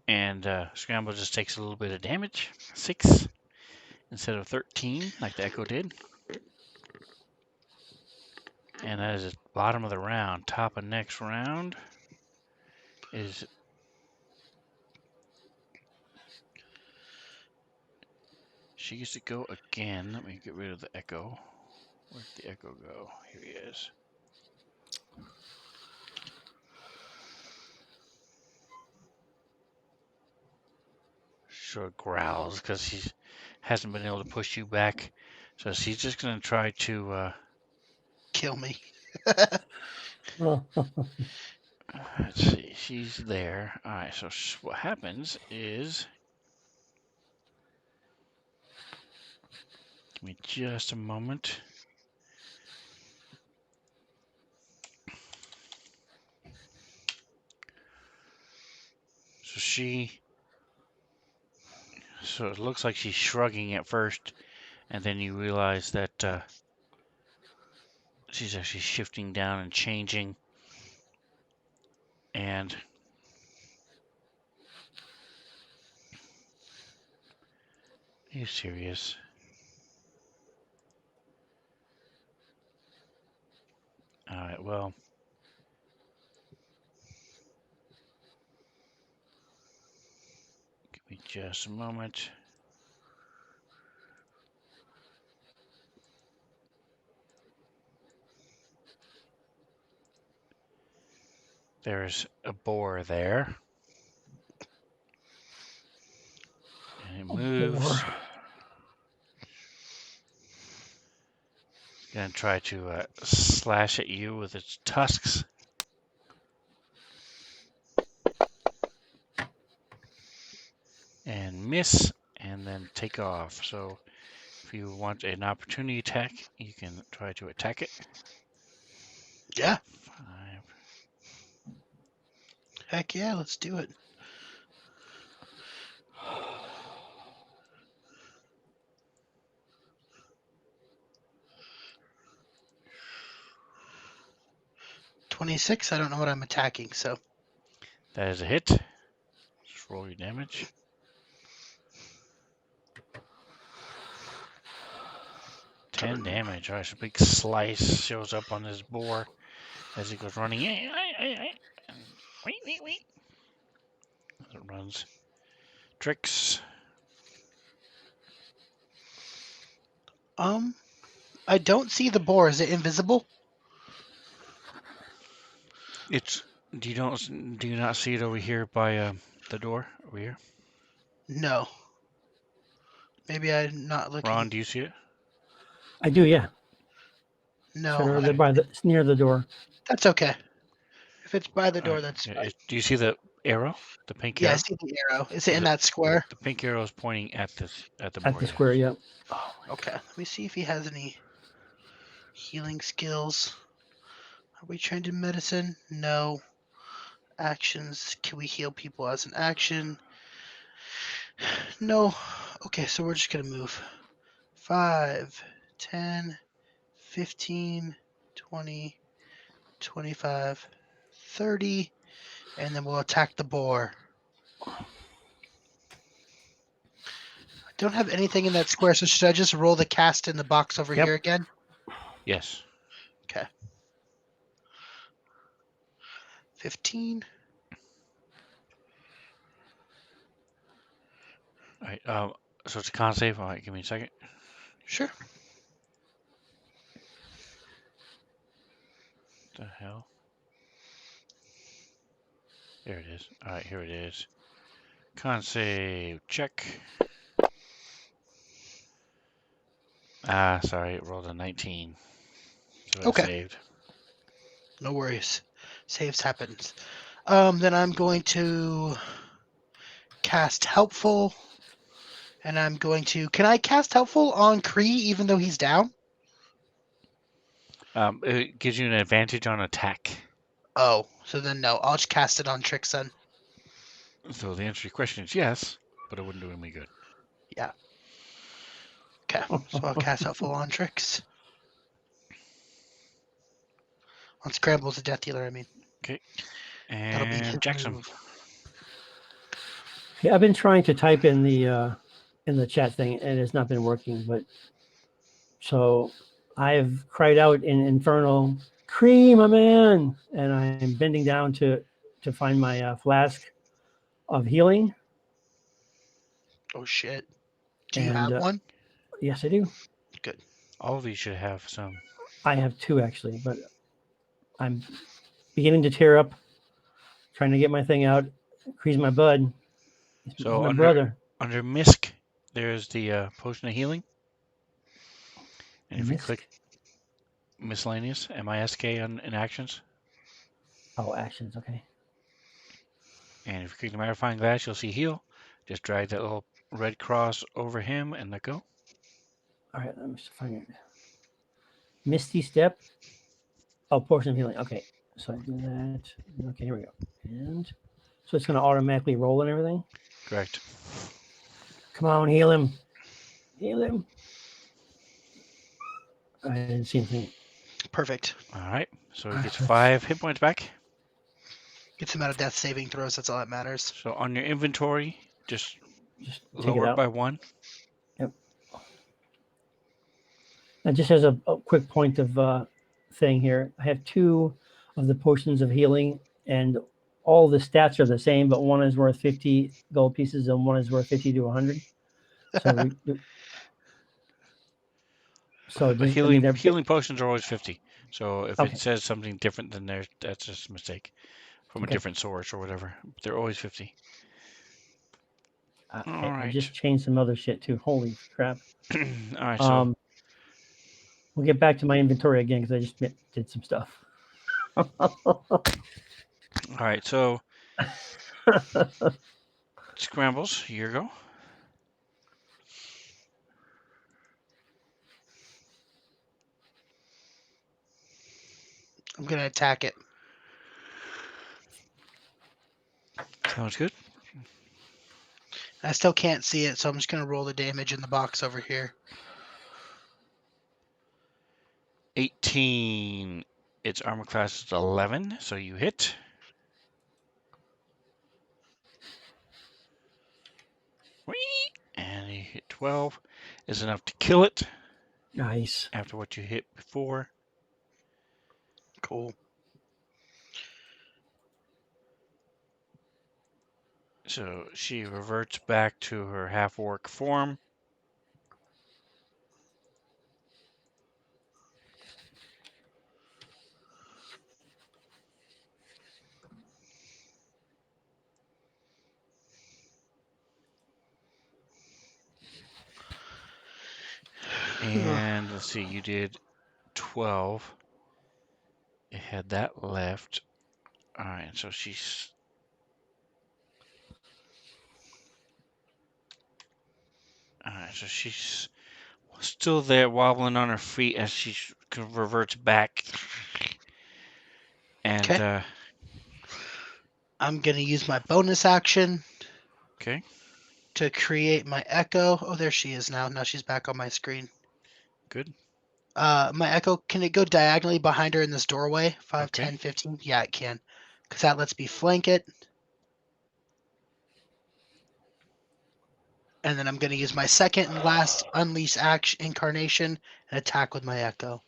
and Scramble just takes a little bit of damage, 6 instead of 13 like the echo did. And that is at the bottom of the round. Top of next round is she gets to go again. Let me get rid of the echo. Where'd the echo go? Here he is. Sure growls because he hasn't been able to push you back. So she's just going to try to Kill me. let's see. She's there. All right. So what happens is, give me just a moment. So it looks like she's shrugging at first, and then you realize that she's actually shifting down and changing. And are you serious? All right. Well, give me just a moment. There's a boar there. And it moves. Gonna try to slash at you with its tusks. miss, and then take off. So if you want an opportunity attack, you can try to attack it. Yeah. 5. Heck yeah, let's do it. $26. I don't know what I'm attacking, so That is a hit. Just roll your damage. 10 damage. All right, so a big slice shows up on his boar as he goes running. And wait. As it runs. Tricks. I don't see the boar. Is it invisible? It's. Do you not see it over here by the door over here? No. Maybe I'm not looking. Ron, do you see it? I do, yeah. No, Sort of it's near the door. that's okay. If it's by the door, Alright, that's yeah, fine. do you see the arrow? The pink Yeah, I arrow? see the arrow. Is it in that square? The pink arrow is pointing at the At boar. the square, yeah. Okay, let me see if he has any healing skills. Are we trained in medicine? No. Actions. Can we heal people as an action? No. Okay, so we're just going to move. 5, 10, 15, 20, 25, 30, and then we'll attack the boar. I don't have anything in that square, so should I just roll the cast in the box over Yep. here again? Yes. Okay. 15. Alright, so it's a con save. Alright, give me a second. Sure. What the hell? There it is. Alright, here it is. Con save. Check. Ah, sorry, it rolled a 19. So it Okay. saved. No worries. Saves happens. Then I'm going to cast Helpful. And I'm going to... Can I cast Helpful on Kree even though he's down? It gives you an advantage on attack. Oh, so then no. I'll just cast it on Trix then. So the answer to your question is yes, but it wouldn't do him any good. Yeah. Okay, so I'll cast Helpful on Trix. On Scramble's a Death Dealer, I mean. Okay. That'll be And his Jackson. move. Yeah, I've been trying to type in the chat thing, and it's not been working. But so I've cried out in Infernal, "Kree, my man!" and I'm bending down to find my flask of healing. Oh shit. Do you And have one? yes, I do. Good. All of you should have some. I have 2 actually, but I'm beginning to tear up, trying to get my thing out. Kree's my bud. He's So my brother. Under Misk, there's the potion of healing. And if you click miscellaneous, M-I-S-K in actions. Oh, actions. Okay. And if you click the magnifying glass, you'll see heal. Just drag that little red cross over him and let go. All right. Let me just find it. Misty Step. Oh, portion of healing. Okay. So I do that. Okay, here we go. And so it's going to automatically roll and everything. Correct. Come on, heal him. Heal him. I didn't see anything. Perfect. All right. So he gets 5 hit points back. Gets him out of death saving throws. That's all that matters. So on your inventory, just take lower it it out by 1. Yep. And just as a quick point of thing here, I have 2 of the potions of healing, and all the stats are the same, but one is worth 50 gold pieces and one is worth 50 to 100. So healing potions are always 50. So if Okay. it says something different than theirs, that's just a mistake from a different source or whatever. They're always 50. Okay. All right. I just changed some other shit too. Holy crap. All right. So we'll get back to my inventory again because I just did some stuff. all right. So Scrambles, here you go. I'm gonna attack it. Sounds good. I still can't see it, so I'm just gonna roll the damage in the box over here. 18. Its armor class is 11, so you hit. Whee! And you hit 12. Is enough to kill it Nice. after what you hit before. Cool. So she reverts back to her half-orc form. And let's see, you did 12. It had that left. All right, so she's still there, wobbling on her feet as she reverts back. And Okay. I'm gonna use my bonus action okay, to create my echo. Oh, there she is now. Now she's back on my screen. good. My echo, can it go diagonally behind her in this doorway? 5, Okay. 10, 15? Yeah, it can. Because that lets me flank it. And then I'm going to use my second and last unleash action incarnation and attack with my echo.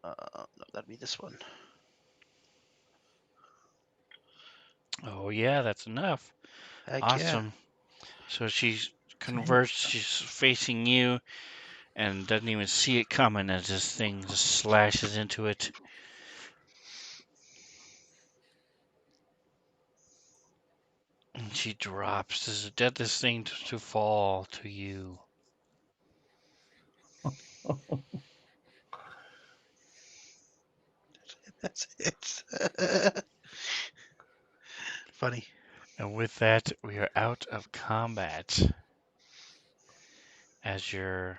No, that'd be this one. Oh yeah, that's enough. Heck Awesome. So she's converts. She's facing you, and doesn't even see it coming as this thing just slashes into it. And she drops. This is the deadliest thing to fall to you. That's it. Funny. And with that, we are out of combat. As your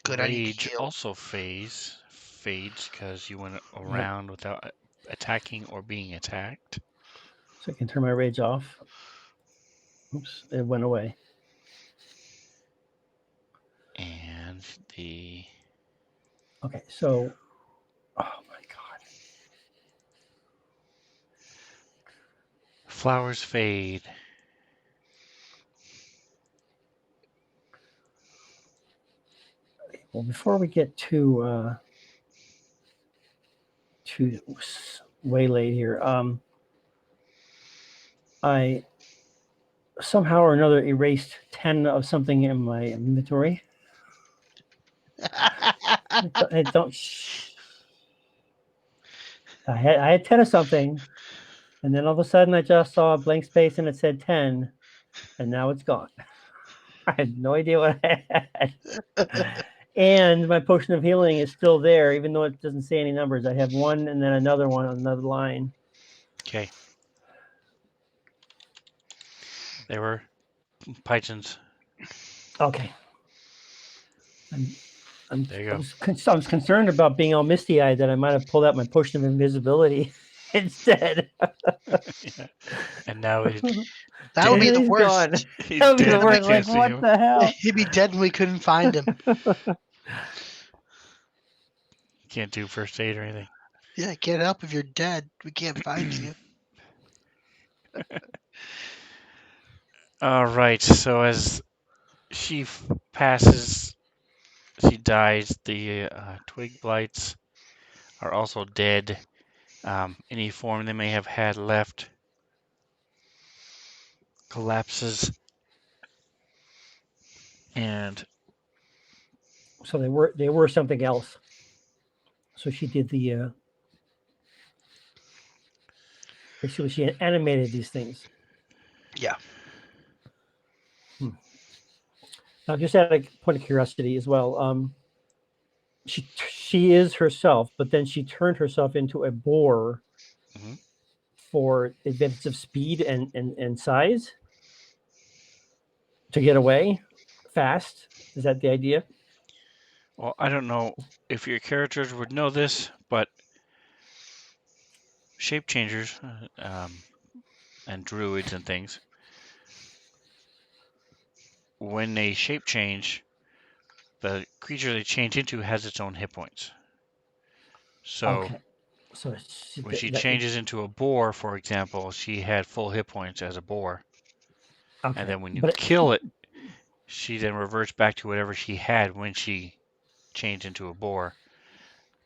Good, I need to rage heal. also fades because you went around without attacking or being attacked. So I can turn my rage off. Oops, it went away. And the Okay, so oh my god. flowers fade. Well, before we get too waylaid here, I somehow or another erased 10 of something in my inventory. I don't. I had 10 of something, and then all of a sudden I just saw a blank space and it said 10, and now it's gone. I had no idea what I had. And my potion of healing is still there, even though it doesn't say any numbers. I have one and then another one on another line. Okay. They were pythons. Okay. There you I go. was concerned about being all misty eyed that I might have pulled out my potion of invisibility instead. Yeah. And now That would be the He's worst. gone. he's That would be dead. the We worst. can't Like, see what him. the hell? He'd be dead and we couldn't find him. Can't do first aid or anything. Yeah, get help if you're dead. We can't find you. All right. So as she passes, she dies. The twig blights are also dead. Any form they may have had left collapses. And So they were something else. So she did the basically she animated these things. Yeah. Now, just out of point of curiosity as well, she is herself, but then she turned herself into a boar Mhm. for advantage of speed and size to get away fast. Is that the idea? Well, I don't know if your characters would know this, but shape changers and druids and things, when they shape change, the creature they change into has its own hit points. So Okay. So when she changes into a boar, for example, she had full hit points as a boar. And okay, then when you but kill it, she then reverts back to whatever she had when she changed into a boar.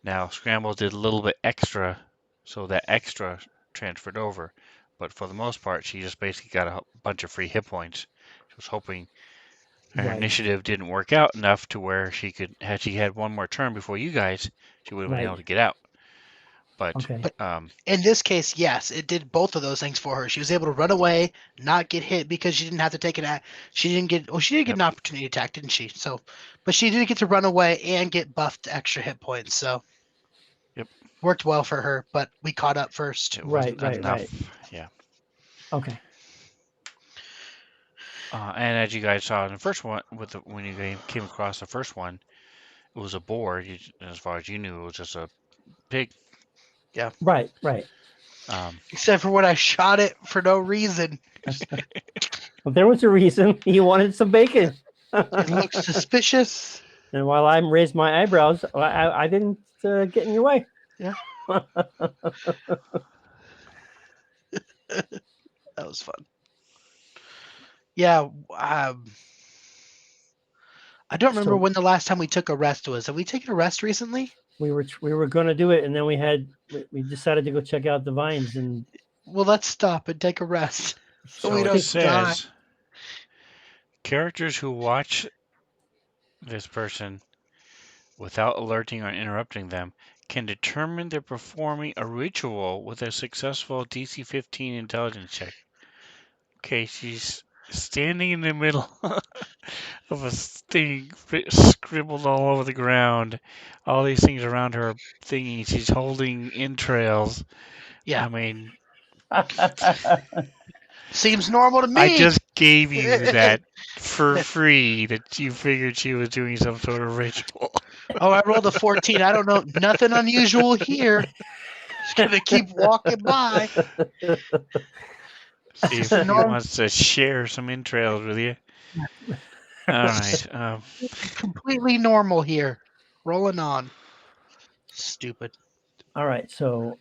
Now, Scramble did a little bit extra, so that extra transferred over. But for the most part, she just basically got a bunch of free hit points. She was hoping her right, initiative didn't work out enough to where she could, had she had one more turn before you guys, she would have been able right. to get out. But Okay, But in this case, yes, it did both of those things for her. She was able to run away, not get hit because she didn't have to take an. She didn't get. Well, she did get yep, an opportunity attack, didn't she? So, but she did get to run away and get buffed extra hit points. So yep, worked well for her. But we caught up first. it right, wasn't right, enough. right. Yeah. Okay, And as you guys saw in the first one, when you came across the first one, it was a boar. As far as you knew, it was just a pig. Yeah. right, right. Um, Except for when I shot it for no reason. Well, there was a reason you wanted some bacon. It looked suspicious. And while I raised my eyebrows, I didn't get in your way. Yeah. That was fun. Yeah. I don't remember So when the last time we took a rest was. Have we taken a rest recently? we were going to do it, and then we decided to go check out the vines, and Well, let's stop and take a rest so we so it don't die. says characters who watch this person without alerting or interrupting them can determine they're performing a ritual with a successful DC 15 intelligence check. Okay, she's standing in the middle of a thing scribbled all over the ground. All these things around her are thingy. She's holding entrails. Yeah. I mean, Seems normal to I me. just gave you that for free that you figured she was doing some sort of ritual. Oh, I rolled a 14. I don't know. Nothing unusual here. Just gonna keep walking by. See Just if he normal, wants to share some entrails with you. All right. completely normal here. Rolling on. Stupid. all right. So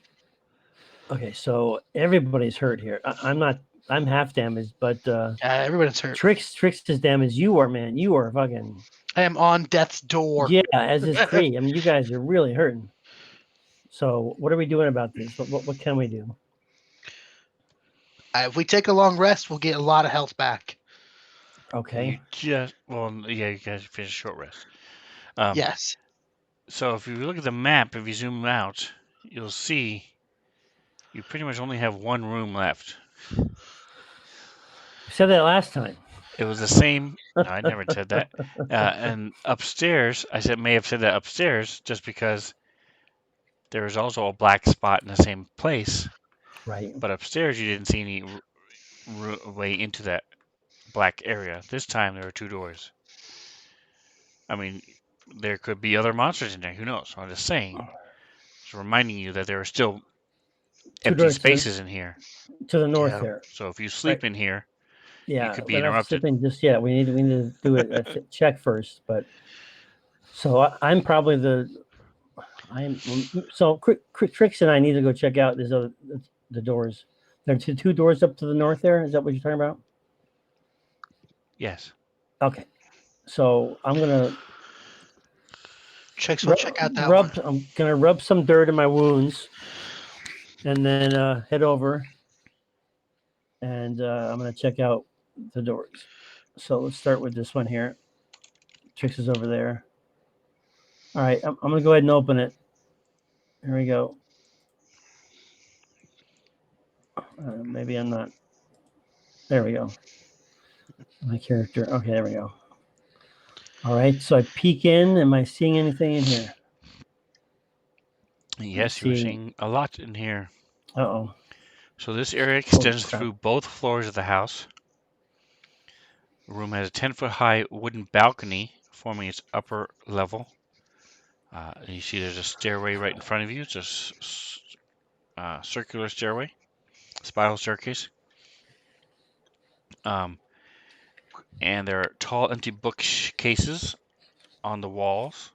okay, so everybody's hurt here. I'm not. I'm half damaged, but Everybody's hurt. Trix is damaged. You are, man. You are fucking. I am on death's door. Yeah, as is Cree. I mean, you guys are really hurting. So what are we doing about this? What can we do? If we take a long rest, we'll get a lot of health back. You Okay. just, well, yeah, you guys finish a short rest. Yes. So if you look at the map, if you zoom out, you'll see you pretty much only have one room left. We said that last time. It was the same. No, I never said that. And upstairs, may have said that upstairs just because there was also a black spot in the same place. Right. But upstairs, you didn't see any way into that black area. This time, there were two doors. I mean, there could be other monsters in there. Who knows? I'm just saying. Just reminding you that there are still Two empty doors spaces in here. to the north Yeah. there. So if you sleep in here, you Yeah, could be we're not interrupted. sleeping just yet. We need to do it. A check first. But so I'm probably so Trix and I need to go check out the doors. There are two doors up to the north there. Is that what you're talking about? Yes. Okay. So I'm gonna We'll check out that one. I'm gonna rub some dirt in my wounds, and then head over, and I'm gonna check out the doors. So let's start with this one here. Trix is over there. All right, I'm gonna go ahead and open it. Here we go. Maybe I'm not. There we go. My character. Okay, there we go. All right, so I peek in. Am I seeing anything in here? Yes, you're seeing a lot in here. Uh-oh. So this area extends crap. through both floors of the house. The room has a 10-foot high wooden balcony forming its upper level. And you see there's a stairway right in front of you. It's a circular stairway, spiral staircase. And there are tall empty bookcases on the walls.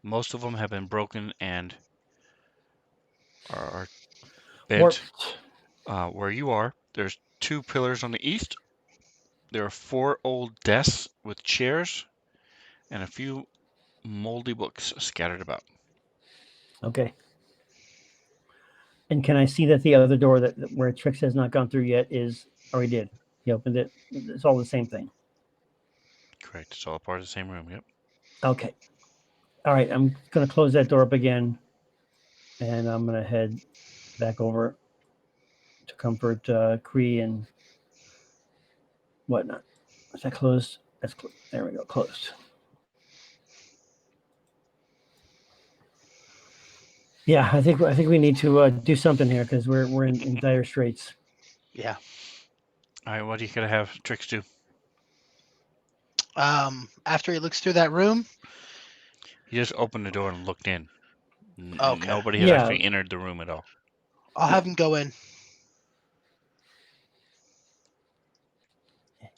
Most of them have been broken and are bent. Warped. Where you are, there's 2 pillars on the east. There are 4 old desks with chairs and a few moldy books scattered about. Okay. And can I see that the other door that where Trix has not gone through yet is, or he did? He opened it. It's all the same thing. Correct. It's all part of the same room. Yep. Okay. All right. I'm going to close that door up again, and I'm going to head back over to comfort Cree and whatnot. Is that closed? That's there we go. Closed. Yeah, I think we need to do something here because we're in dire straits. Yeah. All right. What are you gonna have Trix do? After he looks through that room. He just opened the door and looked in. Okay. Nobody has Yeah. actually entered the room at all. I'll have him go in.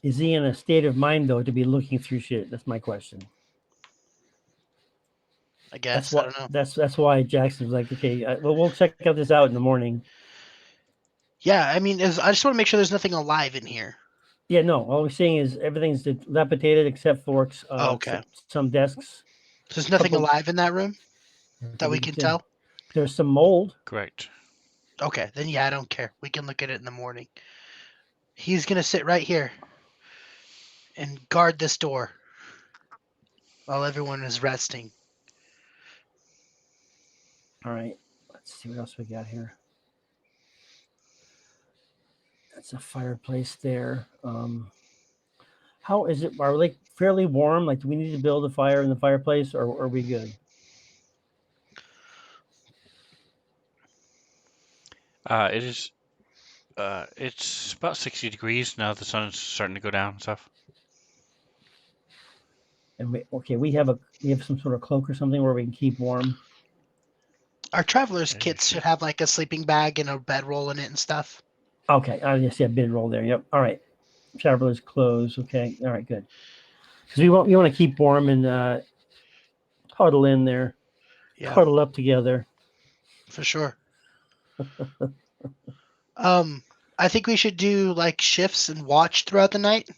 Is he in a state of mind though to be looking through shit? That's my question. I guess. That's I what. don't know. That's why Jackson's like, okay, well, we'll check out this out in the morning. Yeah, I mean, I just want to make sure there's nothing alive in here. Yeah, no. All we're seeing is everything's dilapidated except for Okay. some desks. So there's nothing Couple- alive in that room that we can tell? There's some mold. Correct. Okay, then yeah, I don't care. We can look at it in the morning. He's going to sit right here and guard this door while everyone is resting. All right. Let's see what else we got here. That's a fireplace there. How is it? Are we like fairly warm? Like, do we need to build a fire in the fireplace, or are we good? It is. It's about 60 degrees now. The sun's starting to go down and stuff. And we have some sort of cloak or something where we can keep warm. Our traveler's Yeah, kits sure. should have like a sleeping bag and a bedroll in it and stuff. Okay. I just see a bid roll there. Yep. All right. Traveler's clothes. Okay. All right. Good. Because we want to keep warm and huddle in there, Yeah, cuddle up together. for sure. I think we should do like shifts and watch throughout the night.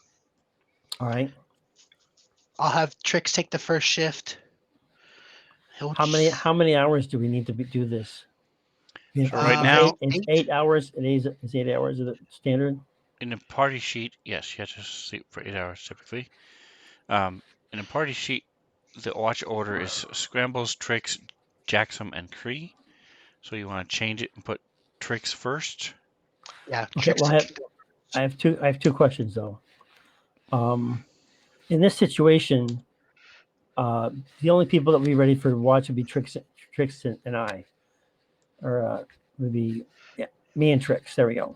All right. I'll have Trix take the first shift. How many hours do we need to do this? So right now, it's 8 hours. Is 8 hours of the standard? in a party sheet, yes, you have to sleep for 8 hours typically. In a party sheet, the watch order is Scrambles, Trix, Jackson, and Cree. So you want to change it and put Trix first. Yeah. Okay. Trix Well, I have two questions though. In this situation, the only people that would be ready for watch would be Trix and I, or would be me and Trix. There we go.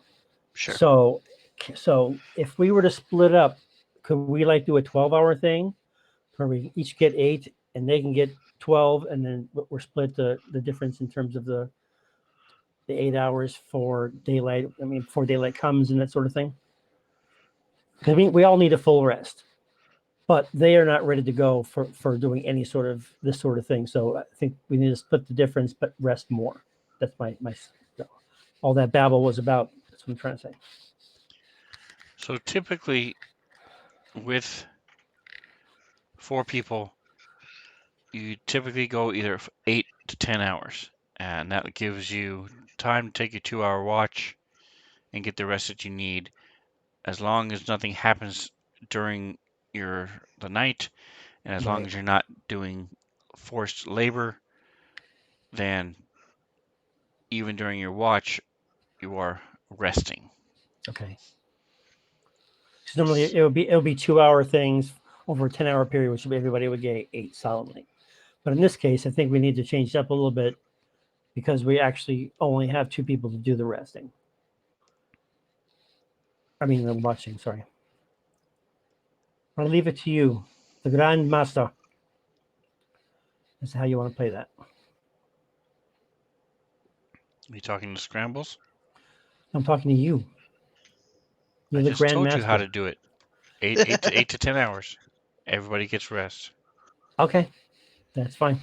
Sure. So if we were to split up, could we like do a 12-hour thing where we each get 8 and they can get 12, and then we're split the difference in terms of the 8 hours for daylight. I mean, before daylight comes and that sort of thing. Because we all need a full rest, but they are not ready to go for doing any sort of this sort of thing. So I think we need to split the difference, but rest more. That's my all that babble was about. That's what I'm trying to say. So typically, with 4 people, you typically go either 8 to 10 hours, and that gives you time to take your 2-hour watch and get the rest that you need. As long as nothing happens during the night, and as long Right. as you're not doing forced labor, then even during your watch, you are resting. Okay. Because normally it'll be 2-hour things over a 10-hour period, which everybody would get 8 solidly. But in this case, I think we need to change it up a little bit because we actually only have 2 people to do the resting. I mean, the watching. Sorry. I'll leave it to you, the Grand Master. Is how you want to play that. Are you talking to Scrambles? I'm talking to you. You're I the just told you how grandmaster. to do it. Eight to 10 hours. Everybody gets rest, Okay, that's fine.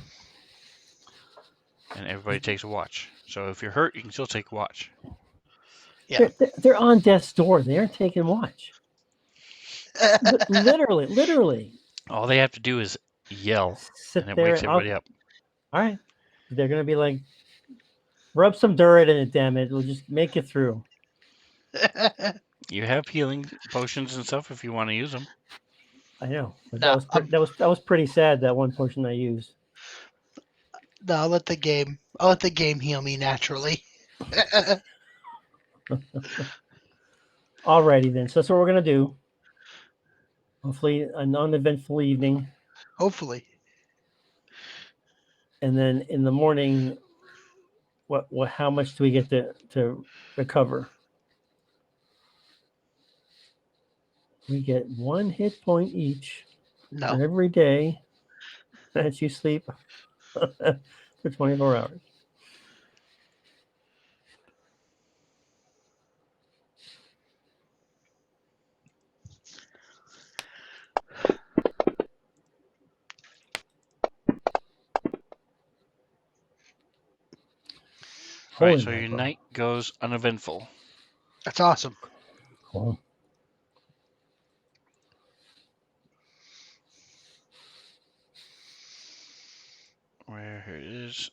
and everybody takes a watch. So if you're hurt, you can still take a watch. Yeah. They're on death's door. They aren't taking watch. Literally. All they have to do is yell, Sit and it there. wakes everybody up. All right. They're gonna be like, rub some dirt in it. Damn it! We'll just make it through. You have healing potions and stuff if you want to use them. I know, but No, that was pretty sad. That one potion I used. no, I'll let the game heal me naturally. Alrighty then. So that's what we're gonna do. Hopefully, an uneventful evening, Hopefully. and then in the morning, what? How much do we get to recover? We get 1 hit point each No. for every day that you sleep for 24 hours. All right, Holy so your mackerel. night goes uneventful. That's awesome. Cool. Where it is.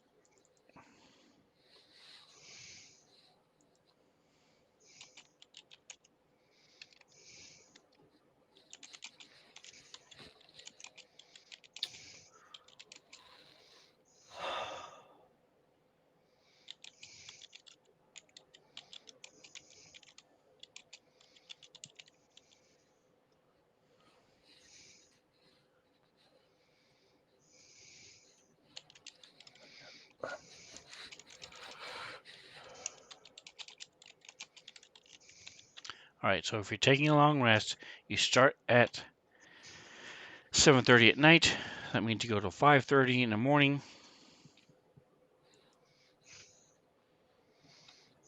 All right, so if you're taking a long rest, you start at 7:30 at night. That means you go to 5:30 in the morning.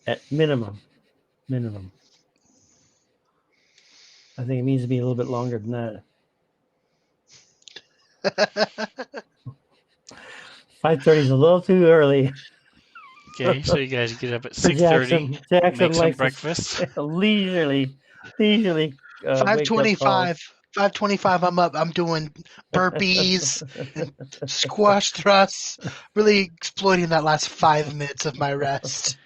At minimum. I think it needs to be a little bit longer than that. 5:30 is a little too early. Okay, so you guys get up at For 6:30, Jackson make some likes breakfast. to leisurely wake up calls. 5:25. I'm up. I'm doing burpees and squash thrusts. Really exploiting that last 5 minutes of my rest.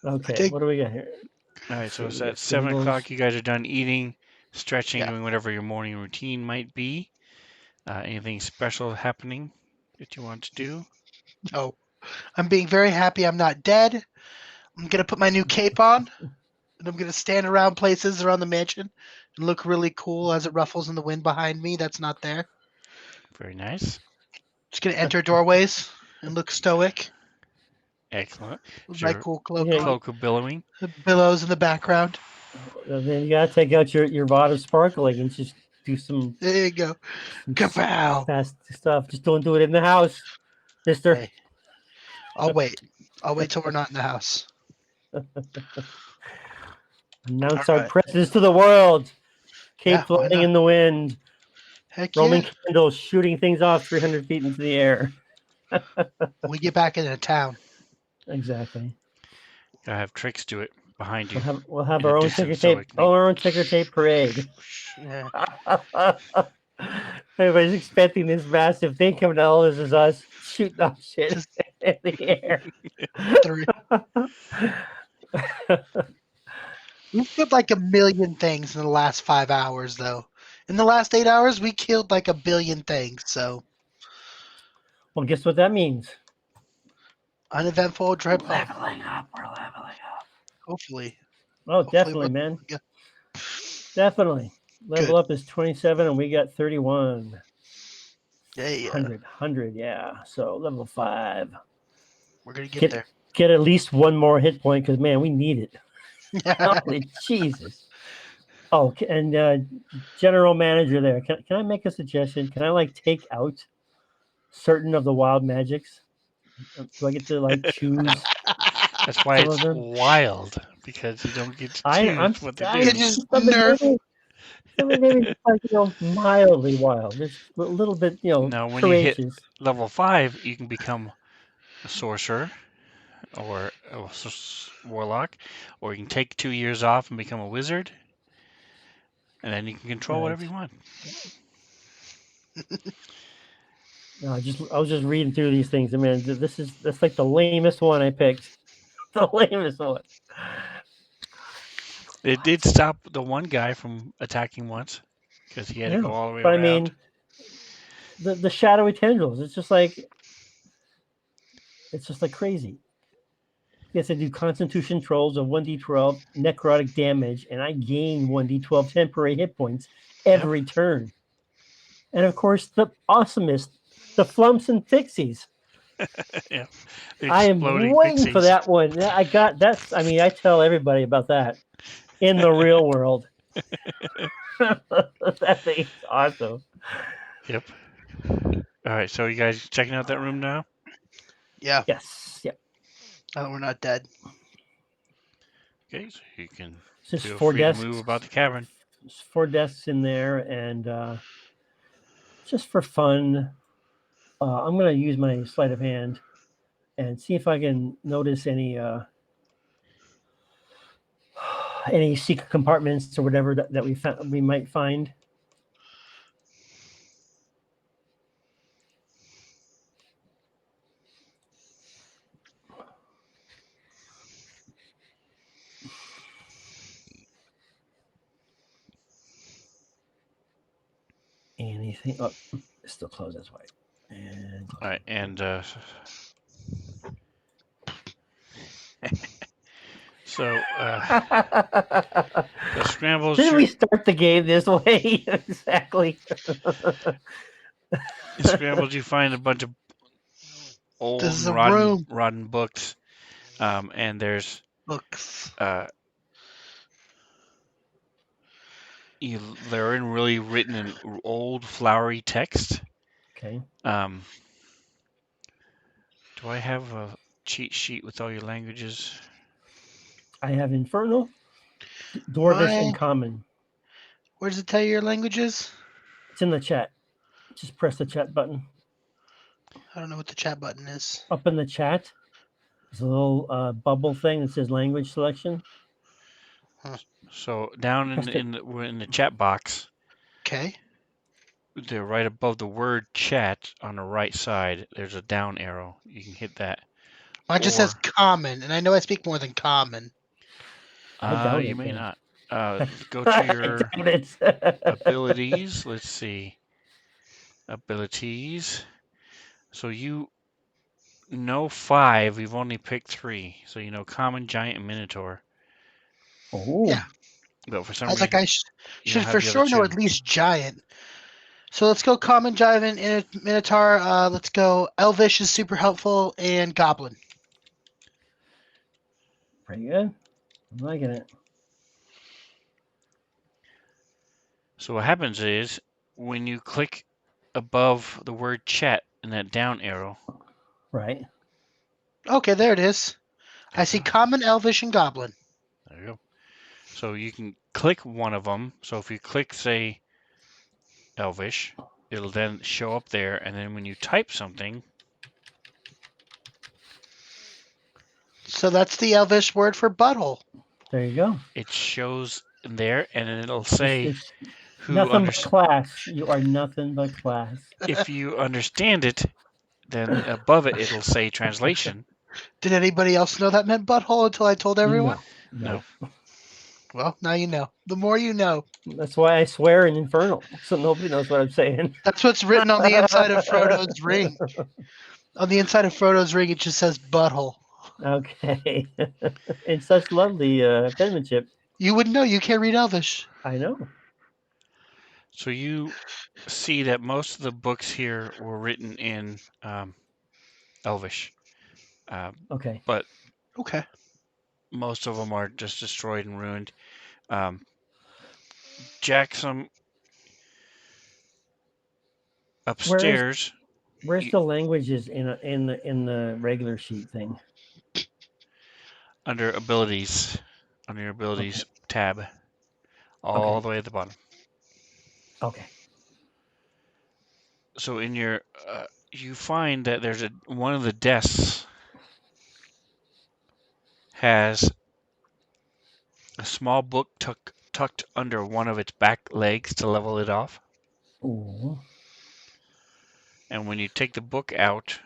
Okay, what do we got here? All right, so it's We at got 7 symbols. o'clock. You guys are done eating, stretching, Yeah. doing whatever your morning routine might be. Anything special happening that you want to do? Oh, I'm being very happy I'm not dead. I'm gonna put my new cape on, and I'm gonna stand around places around the mansion and look really cool as it ruffles in the wind behind me. That's not there. Very nice. Just gonna enter doorways and look stoic Excellent. with Is my your cool cloak Yeah. on. cloak of billowing? The billows in the background. Then you gotta take out your rod of sparkling and just do some There you go. Kapow! fast stuff. Just don't do it in the house, Mister. Hey, I'll wait. I'll wait till we're not in the house. Announce All our right. presence to the world. Cape Yeah, why floating not? in the wind. Heck Roman yeah. candles shooting things off 300 feet into the air. We get back into town. Exactly. Gotta have tricks do it behind you. We'll have in the our own distance, so it can be- our own ticker tape parade. Yeah. Everybody's expecting this massive thing coming out. This is us shooting off shit Just in the air. three. We've killed like a million things in the last 5 hours, though. In the last 8 hours, we killed like a billion things. So Well, guess what that means? uneventful trip home. Leveling up. We're leveling up. Hopefully. Oh, Hopefully definitely, man. Yeah. Definitely. Level Good. up is 27 and we got 31. Yeah. 100, yeah. So level 5. We're gonna get there. Get at least one more hit point because, man, we need it. Holy Jesus. Oh, and general manager there. Can I make a suggestion? Can I like take out certain of the wild magics? Do I get to like choose That's why some of it's them? wild, because you don't get to I I'm choose what they You I'm do. just some of nerf. maybe just like mildly wild. Just a little bit Now, when you hit courageous. level 5, you can become a sorcerer or a warlock, or you can take 2 years off and become a wizard, and then you can control Right. whatever you want. No, I was just reading through these things. I mean, that's like the lamest one I picked. The lamest one. It did stop the one guy from attacking once, because he had to Yeah, go all the way but I around. mean, the shadowy tendrils. It's just like crazy. Yes, I do Constitution trolls of 1d12 necrotic damage, and I gain 1d12 temporary hit points Yep. every turn. And of course, the awesomest, the Flumps and Pixies. Yeah. The I am exploding waiting for pixies. that one. I got that's. I mean, I tell everybody about that in the real world. That thing's awesome. Yep. All right, so you guys checking out that room now? Yeah. Yes. Yep. Oh, we're not dead. Okay, so you can It's just feel four free to move desks. about the cavern. There's 4 desks in there, and just for fun, I'm gonna use my sleight of hand and see if I can notice any secret compartments or whatever that we might find. Anything? Oh, it's still closed. That's why. And All right, and so the scrambles didn't we start the game this way? Exactly. you find a bunch of This old is and a room. rotten books, and there's Books. uh, they're in really written in old flowery text. Okay. Um, do I have a cheat sheet with all your languages? I have Infernal, Dwarvish, Why? and Common. Where does it tell you your languages? It's in the chat. Just press the chat button. I don't know what the chat button is. Up in the chat, there's a little bubble thing that says language selection. So down Press it. we're in the chat box, Okay. they're right above the word chat on the right side. There's a down arrow. You can hit that, Mine just says or common, and I know I speak more than common. I doubt you it. may Then. not. Go to I your doubt it. abilities. Let's see. Abilities. So you know 5. We've only picked 3. So you know common, giant, and minotaur. Oh, Yeah. But for I some was like, reason, I you don't should have for the other sure know 2. at least giant. So let's go common, giant, and minotaur. Let's go elvish is super helpful, and goblin. pretty good. I'm liking it. So what happens is when you click above the word chat in that down arrow, Right. Okay, there it is. there I you see go. common, elvish, and goblin. There you go. So you can click one of them. So if you click, say, Elvish, it'll then show up there. And then when you type something, So that's the elvish word for butthole. There you go. it shows there, and then it'll It's, say it's who nothing under. but class. You are nothing but class. If you understand it, then above it it'll say translation. Did anybody else know that meant butthole until I told everyone? No, No. no. Well, now you know. The more you know. That's why I swear in Infernal, so nobody knows what I'm saying. That's what's written on the inside of Frodo's ring. On the inside of Frodo's ring, it just says butthole. Okay. It's such lovely penmanship. You wouldn't know. You can't read Elvish. I know. So you see that most of the books here were written in Elvish, Okay. but Okay. most of them are just destroyed and ruined. Um, jack some Where's upstairs where's the languages in the regular sheet thing? under abilities, under your Okay. abilities tab, all Okay. the way at the bottom. Okay. So in your, you find that there's one of the desks has a small book tucked under one of its back legs to level it off. Ooh. And when you take the book out,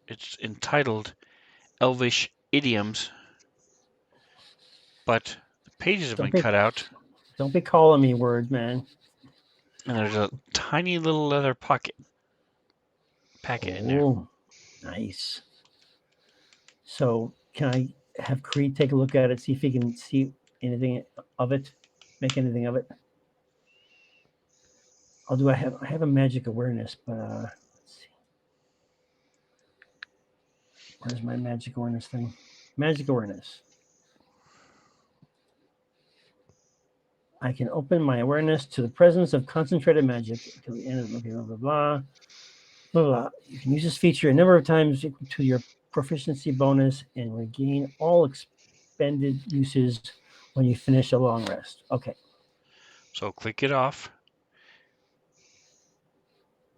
it's entitled Elvish Idioms, but the pages have Don't been be cut out, don't be calling me words, man. and there's a tiny little leather packet in there. Oh, nice. So can I have Creed take a look at it, see if he can see anything of it, make anything of it? I have a magic awareness, but let's see. Where's my magic awareness thing? Magic awareness. I can open my awareness to the presence of concentrated magic until the end of okay, blah blah blah. Blah blah. You can use this feature a number of times equal to your proficiency bonus and regain all expended uses when you finish a long rest. Okay. So click it off.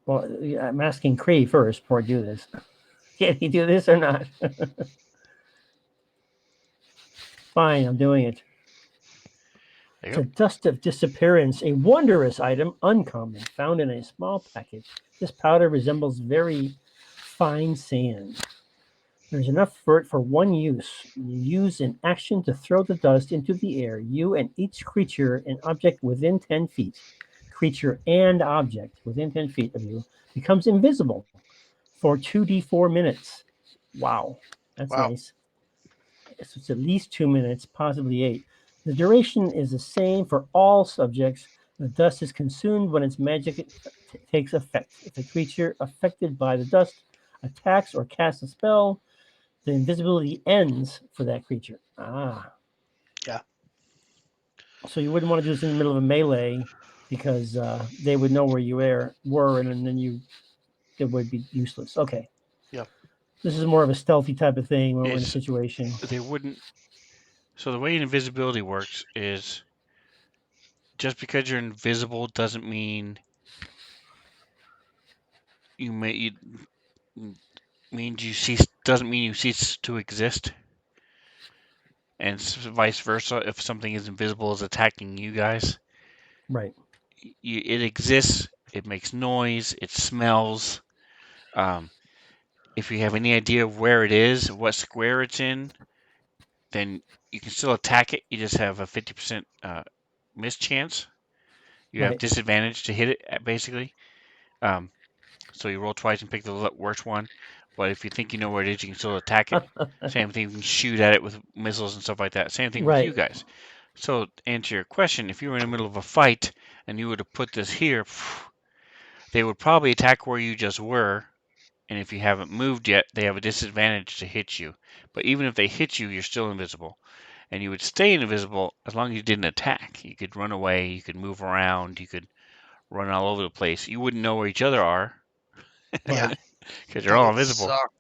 Well, I'm asking Cree first before I do this. Can he do this or not? Fine, I'm doing it. There It's you a go. dust of disappearance, a wondrous item, uncommon, found in a small package. This powder resembles very fine sand. There's enough for it for one use. You use an action to throw the dust into the air. You and each creature and object within 10 feet, creature and object within 10 feet of you, becomes invisible for 2d4 minutes. Wow, that's Wow. nice. So it's at least 2 minutes, possibly 8. The duration is the same for all subjects. The dust is consumed when its magic takes effect. If a creature affected by the dust attacks or casts a spell, the invisibility ends for that creature. Ah. Yeah. So you wouldn't want to do this in the middle of a melee because they would know where you were, and then it would be useless. Okay. Yep. This is more of a stealthy type of thing when we're in a It's situation. they wouldn't. So the way invisibility works is just because you're invisible doesn't mean you means you cease doesn't mean you cease to exist, and vice versa. If something is invisible is attacking you guys, Right. it exists. It makes noise. It smells. Um, if you have any idea of where it is, what square it's in, then you can still attack it. You just have a 50% miss chance. You have Right. disadvantage to hit it, basically. Um, so you roll twice and pick the worst one. But if you think you know where it is, you can still attack it. Same thing, you can shoot at it with missiles and stuff like that. Same thing with you Right. guys. So, to answer your question, if you were in the middle of a fight and you were to put this here, they would probably attack where you just were. And if you haven't moved yet, they have a disadvantage to hit you. But even if they hit you, you're still invisible. And you would stay invisible as long as you didn't attack. You could run away, you could move around, you could run all over the place. You wouldn't know where each other are Yeah. Right. because you're That all would invisible. suck.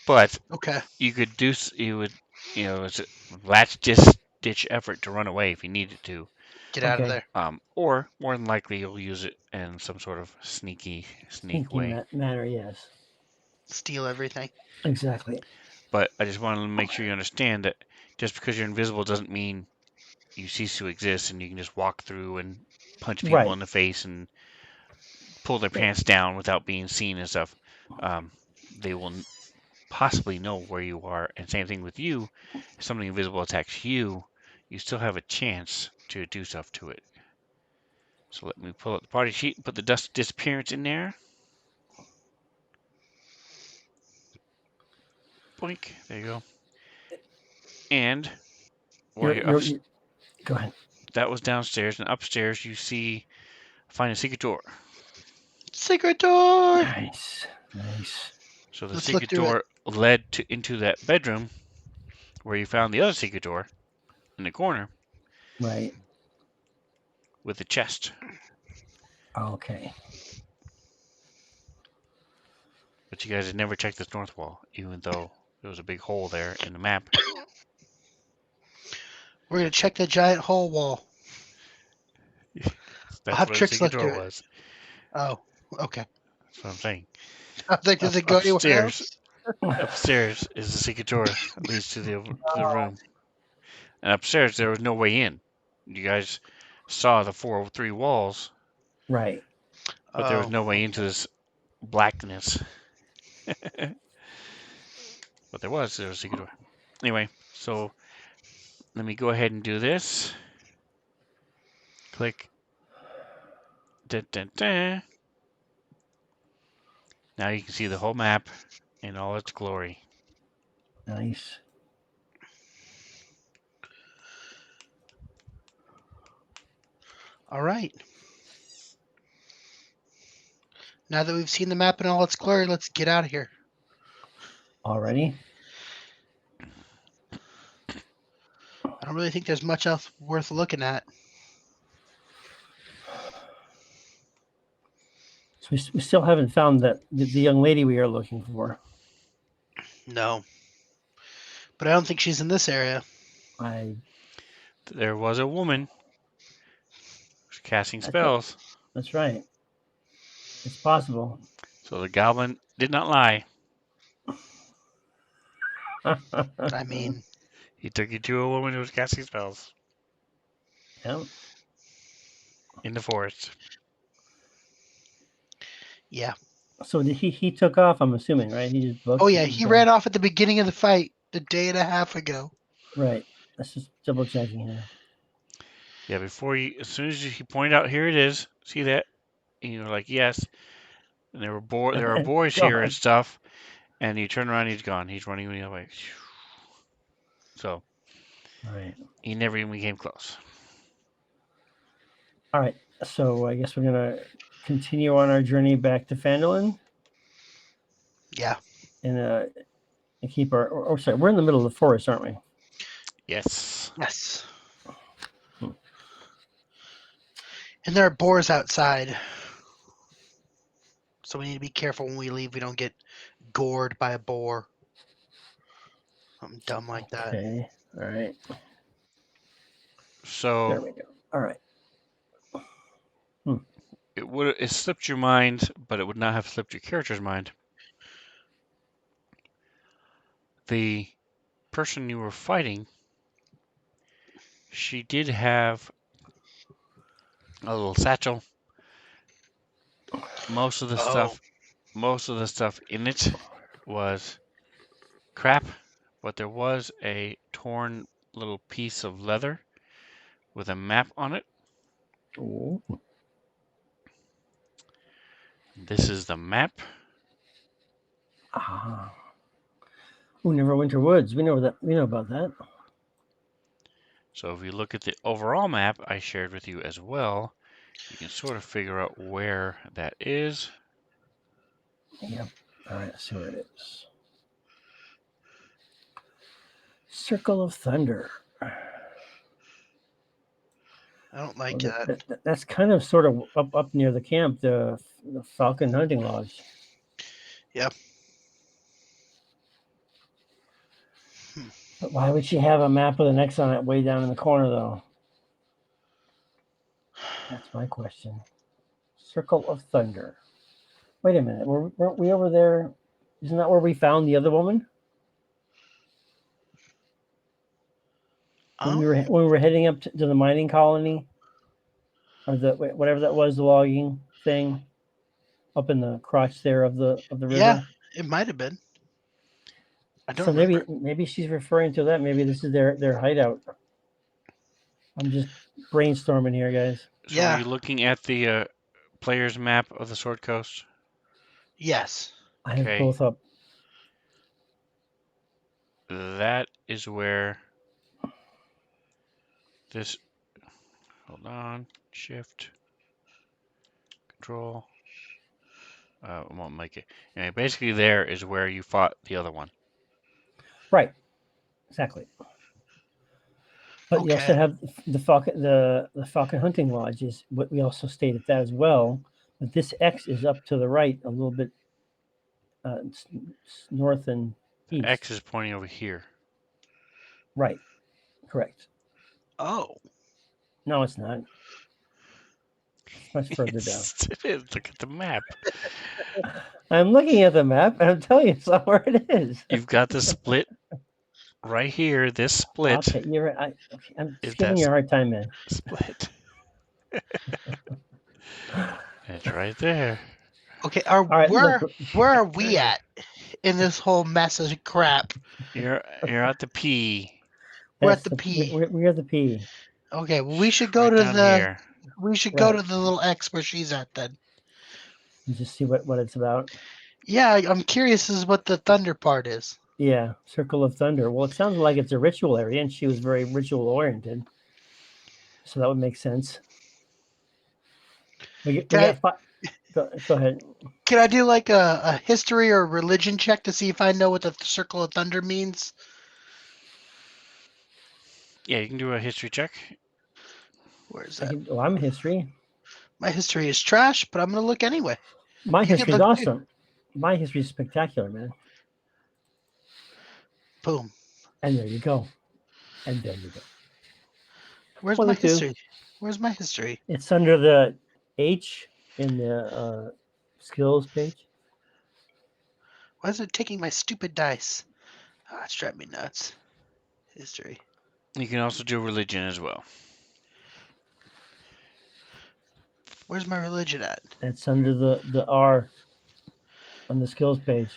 But Okay. you could it's a latch ditch effort to run away if you needed to. Get out of Okay. there. Or more than likely you'll use it in some sort of sneak Sneaky way. manner, yes. Steal everything. Exactly. But I just wanted to make sure you understand that just because you're invisible doesn't mean you cease to exist and you can just walk through and punch people Right. in the face and pull their Yeah. pants down without being seen and stuff. They will possibly know where you are. And same thing with you. If something invisible attacks you, you still have a chance to do stuff to it. So let me pull up the party sheet and put the dust disappearance in there. Boink. There you go. And while you're up, You're go ahead. that was downstairs, and upstairs you find a secret door. Secret door. Nice. Nice. So the Let's look secret through it. door led into that bedroom where you found the other secret door in the corner. Right. with the chest. Okay. But you guys had never checked this north wall, even though there was a big hole there in the map. We're gonna check the giant hole wall. I'll That's have where the Tricks secret look door through it. was. Oh, okay. That's what I'm saying. I think does it go anywhere Upstairs, else? upstairs is the secret door that leads to the room. And upstairs there was no way in. You guys saw the 403 walls, Right. but there was Oh, no way into this blackness. But there was a secret door. Anyway, so let me go ahead and do this. Click. Da, da, da. Now you can see the whole map in all its glory. Nice. all right. Now that we've seen the map in all its glory, let's get out of here. Already? I don't really think there's much else worth looking at. So we still haven't found the young lady we are looking for. No. But I don't think she's in this area. There was a woman casting That's spells. That's right. It's possible. So the goblin did not lie. I mean, He took you to a woman who was casting spells yeah. in the forest. yeah. So he took off, I'm assuming, right? He just booked. Oh yeah, he ran off at the beginning of the fight a day and a half ago. Right. Let's just double checking here. Yeah, as soon as he pointed out, here it is. See that? And you're like, yes. And there are boys here and God. stuff. And you turn around, he's gone. He's running the other way. So Right. he never even came close. All right. So I guess we're gonna continue on our journey back to Phandalin Yeah. and keep our. Oh, sorry, we're in the middle of the forest, aren't we? Yes. Yes. And there are boars outside. So we need to be careful when we leave. We don't get gored by a boar. Something dumb like that. Okay. All right. So There we go. All right. it slipped your mind, but it would not have slipped your character's mind. The person you were fighting, she did have a little satchel. Most of the stuff in it was crap, but there was a torn little piece of leather with a map on it. Ooh. This is the map. Ah. Ooh, Neverwinter Woods. We know that. We know about that. So if you look at the overall map I shared with you as well, you can sort of figure out where that is. Yep. All right. Let's see where it is. Circle of Thunder. I don't like that. That's kind of sort of up near the camp, the Falcon Hunting Lodge. Yep. But why would she have a map with an X on it way down in the corner, though? That's my question. Circle of Thunder. Wait a minute. Weren't we over there? Isn't that where we found the other woman? When we were heading up to the mining colony, or whatever that was, the logging thing, up in the crotch there of the river. Yeah, it might have been. I don't So remember. maybe she's referring to that. Maybe this is their hideout. I'm just brainstorming here, guys. So Yeah. are you looking at the player's map of the Sword Coast? Yes. I have Okay. both up. That is where this. Hold on. Shift. Control. I won't make it. Anyway, basically, there is where you fought the other one. Right. Exactly. But you also Okay. have the Falcon Hunting Lodge is what we also stayed at that as well. But this X is up to the right a little bit north and The east. X is pointing over here. Right, correct. Oh. No, it's not. It's much further down. It is. Look at the map. I'm looking at the map and I'm telling you somewhere it is. You've got the split right here. This split Okay, you're right. I'm is just giving you a hard time, man. split. It's right there. Okay. All right, look, Where are we at in this whole mess of crap? You're at the P. We're that's at the the P. we're the P. Okay. Well, we should go Right to down here. Right. the little X where she's at then. And just see what it's about. Yeah, I'm curious as what the thunder part is. Yeah, Circle of Thunder. Well, it sounds like it's a ritual area, and she was very ritual oriented, so that would make sense. We Can I got five. Go ahead. can I do like a history or religion check to see if I know what the circle of thunder means? Yeah, you can do a history check. Where's that? I'm history. My history is trash, but I'm gonna look anyway. My You can history is look too. awesome. My history is spectacular, man. Boom. And there you go. And there you go. Where's One my or two. history? Where's my history? It's under the H in the skills page. Why is it taking my stupid dice? Ah, it's driving me nuts. History. You can also do religion as well. Where's my religion at? It's under the R on the skills page.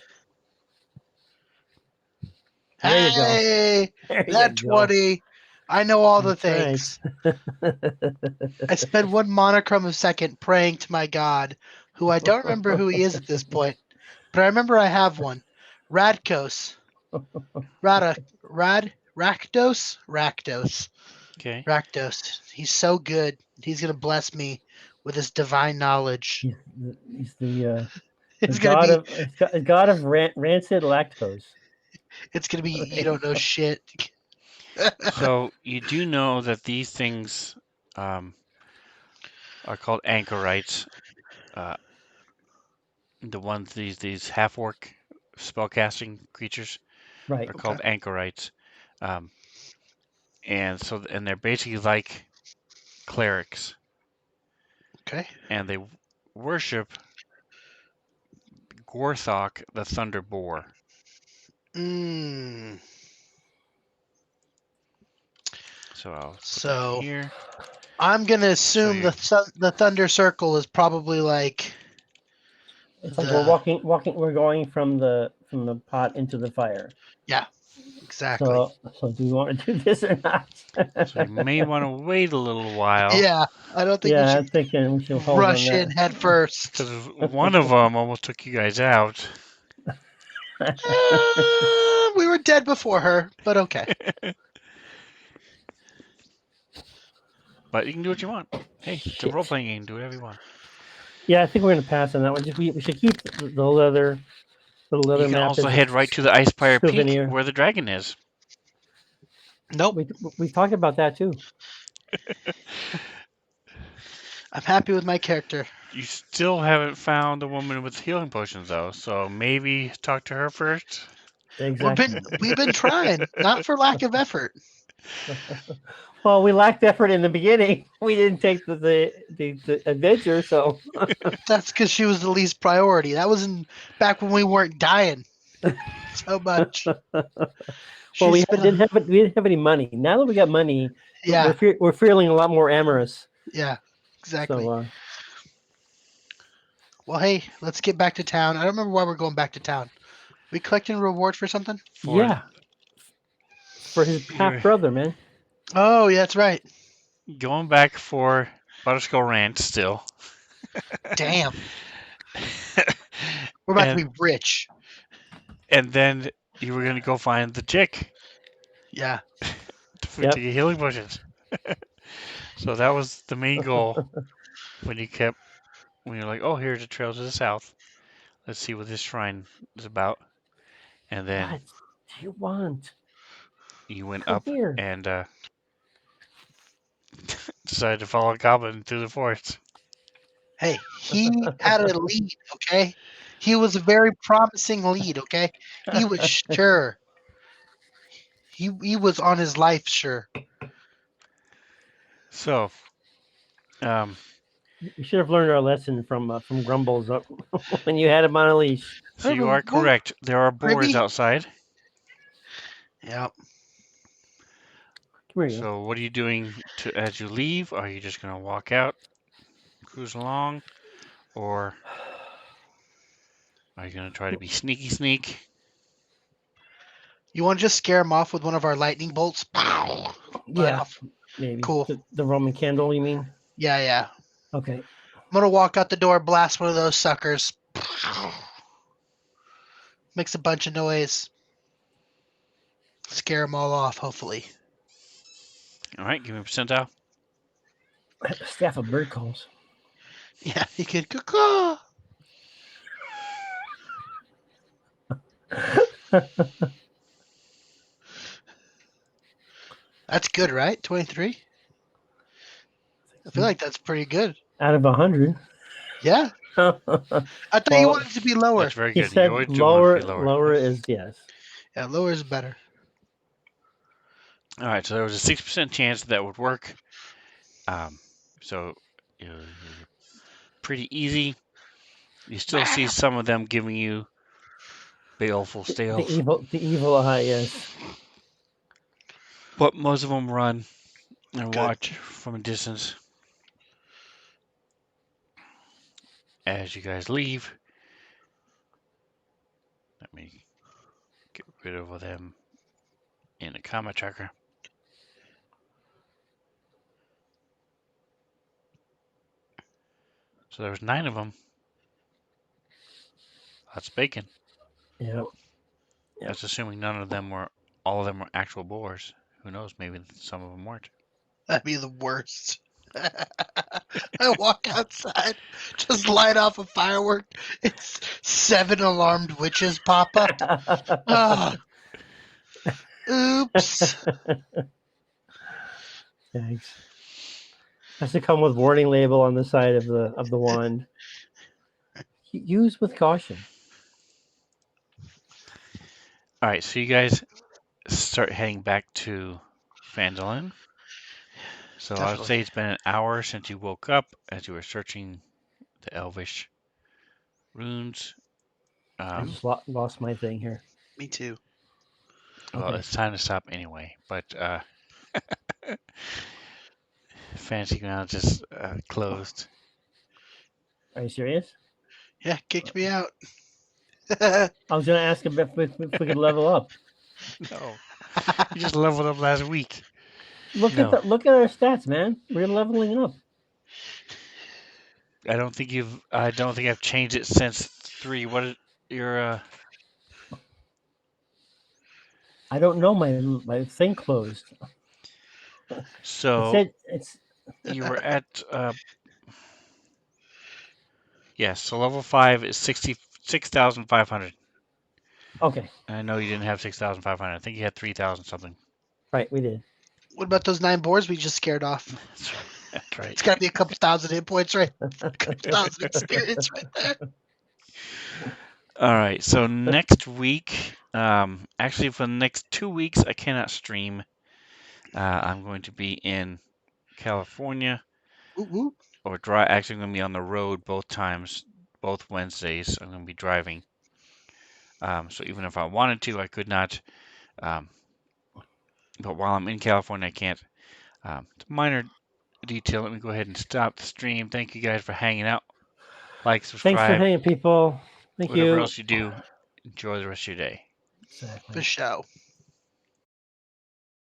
There you go. Hey, There you that go. 20. I know all the That's right. things. I spent one monochrome of second praying to my God, who I don't remember who he is at this point, but I remember I have one. Radkos. Rakdos? Rakdos. Okay. Rakdos. He's so good. He's going to bless me with his divine knowledge. He's the It's going to be god of rancid lactose. you don't know shit. So you do know that these things are called anchorites. The ones these half orc spellcasting creatures Right. are called anchorites. And they're basically like clerics, Okay. and they worship Gorthok, the Thunder Boar. Mm. So I'll put So that here. I'm gonna assume you're- the thunder circle is probably like It's like we're we're going from the pot into the fire. exactly. So do you want to do this or not? So you may want to wait a little while. Yeah, I don't think we Yeah, I'm should thinking we should hold rush on in that. head first. Because one of them almost took you guys out. We were dead before her, but okay. But you can do what you want. Hey, it's a role-playing game. Do whatever you want. Yeah, I think we're gonna pass on that one. We should keep the leather You can map. also as a head right to the Icespire Peak souvenir. where the dragon is. Nope. We talked about that too. I'm happy with my character. You still haven't found the woman with healing potions, though, so maybe talk to her first. Exactly. We've been trying, not for lack of effort. Well, we lacked effort in the beginning. We didn't take the adventure, so That's because she was the least priority. That was back when we weren't dying so much. well, we She's been didn't have any money. Now that we got money, yeah, we're feeling a lot more amorous. yeah, exactly. So Well, hey, let's get back to town. I don't remember why we're going back to town. We collecting a reward for something? yeah, for his half brother, man. Oh, yeah, that's right. Going back for Butterskull Ranch still. Damn. We're about to be rich. And then you were going to go find the chick Yeah. to get healing potions. So that was the main goal when you're like, oh, here's a trail to the south. Let's see what this shrine is about. And then What do you want? you went Come up here. and decided to follow a goblin through the forest. Hey, he had a lead, okay? He was a very promising lead, okay? He was sure. He was on his life sure. So, We should have learned our lesson from Grumbles when you had him on a leash. so you are Well, correct. There are boars Ribby? outside. Yeah. Come here, you. So what are you doing as you leave? Are you just gonna walk out, cruise along, or are you gonna try to be sneak? You want to just scare him off with one of our lightning bolts? Pow! Light Yeah, off. maybe. Cool. The Roman candle, you mean? Yeah, yeah. Okay. I'm gonna walk out the door, blast one of those suckers. Makes a bunch of noise. Scare them all off, hopefully. All right, give me a percentile. Staff of bird calls. Yeah, you can caw. That's good, right? 23? I feel like that's pretty good. Out of 100. Yeah. I thought you Well, wanted it to be lower. That's very he good. You always said do want it to lower. be lower. Lower is yes. Yeah, lower is better. All right, so there was a 6% chance that would work. So you're pretty easy. You still see some of them giving you baleful The stares, evil eye. Yes. but most of them run and Good. watch from a distance. As you guys leave, let me get rid of them in the combat tracker. So there was 9 of them. That's bacon. Yep. That's assuming none of them were, all of them were actual boars. Who knows? Maybe some of them weren't. That'd be the worst. I walk outside, just light off a firework. It's 7 alarmed witches pop up. Ah, oops. Thanks. Has to come with warning label on the side of the wand. Use with caution. All right, so you guys start heading back to Svenzone. So I would Definitely. say it's been an hour since you woke up as you were searching the Elvish runes. I just lost my thing here. Me too. Well, Okay. it's time to stop anyway. But Fantasy Grounds just closed. Are you serious? Yeah, kicked me out. I was gonna ask if we could level up. No, you just leveled up last week. Look No. look at our stats, man. We're leveling up. I don't think I've changed it since 3. What is your I don't know. My thing closed. It So said it's you were at yes, so level 5 is 66,500. okay. I know you didn't have 6,500. I think you had 3,000 something. Right, we did. What about those 9 boars we just scared off? That's right. It's got to be a couple thousand hit points, right? A couple thousand experience right there. All right, so next week, actually for the next 2 weeks, I cannot stream. I'm going to be in California Woo-woo. or actually I'm going to be on the road both times, both Wednesdays. I'm going to be driving. So even if I wanted to, I could not. But while I'm in California, I can't. It's a minor detail. Let me go ahead and stop the stream. Thank you guys for hanging out. Like, Thanks for subscribe, hanging, people. Thank whatever you. else you do. Enjoy the rest of your day. Exactly. For show.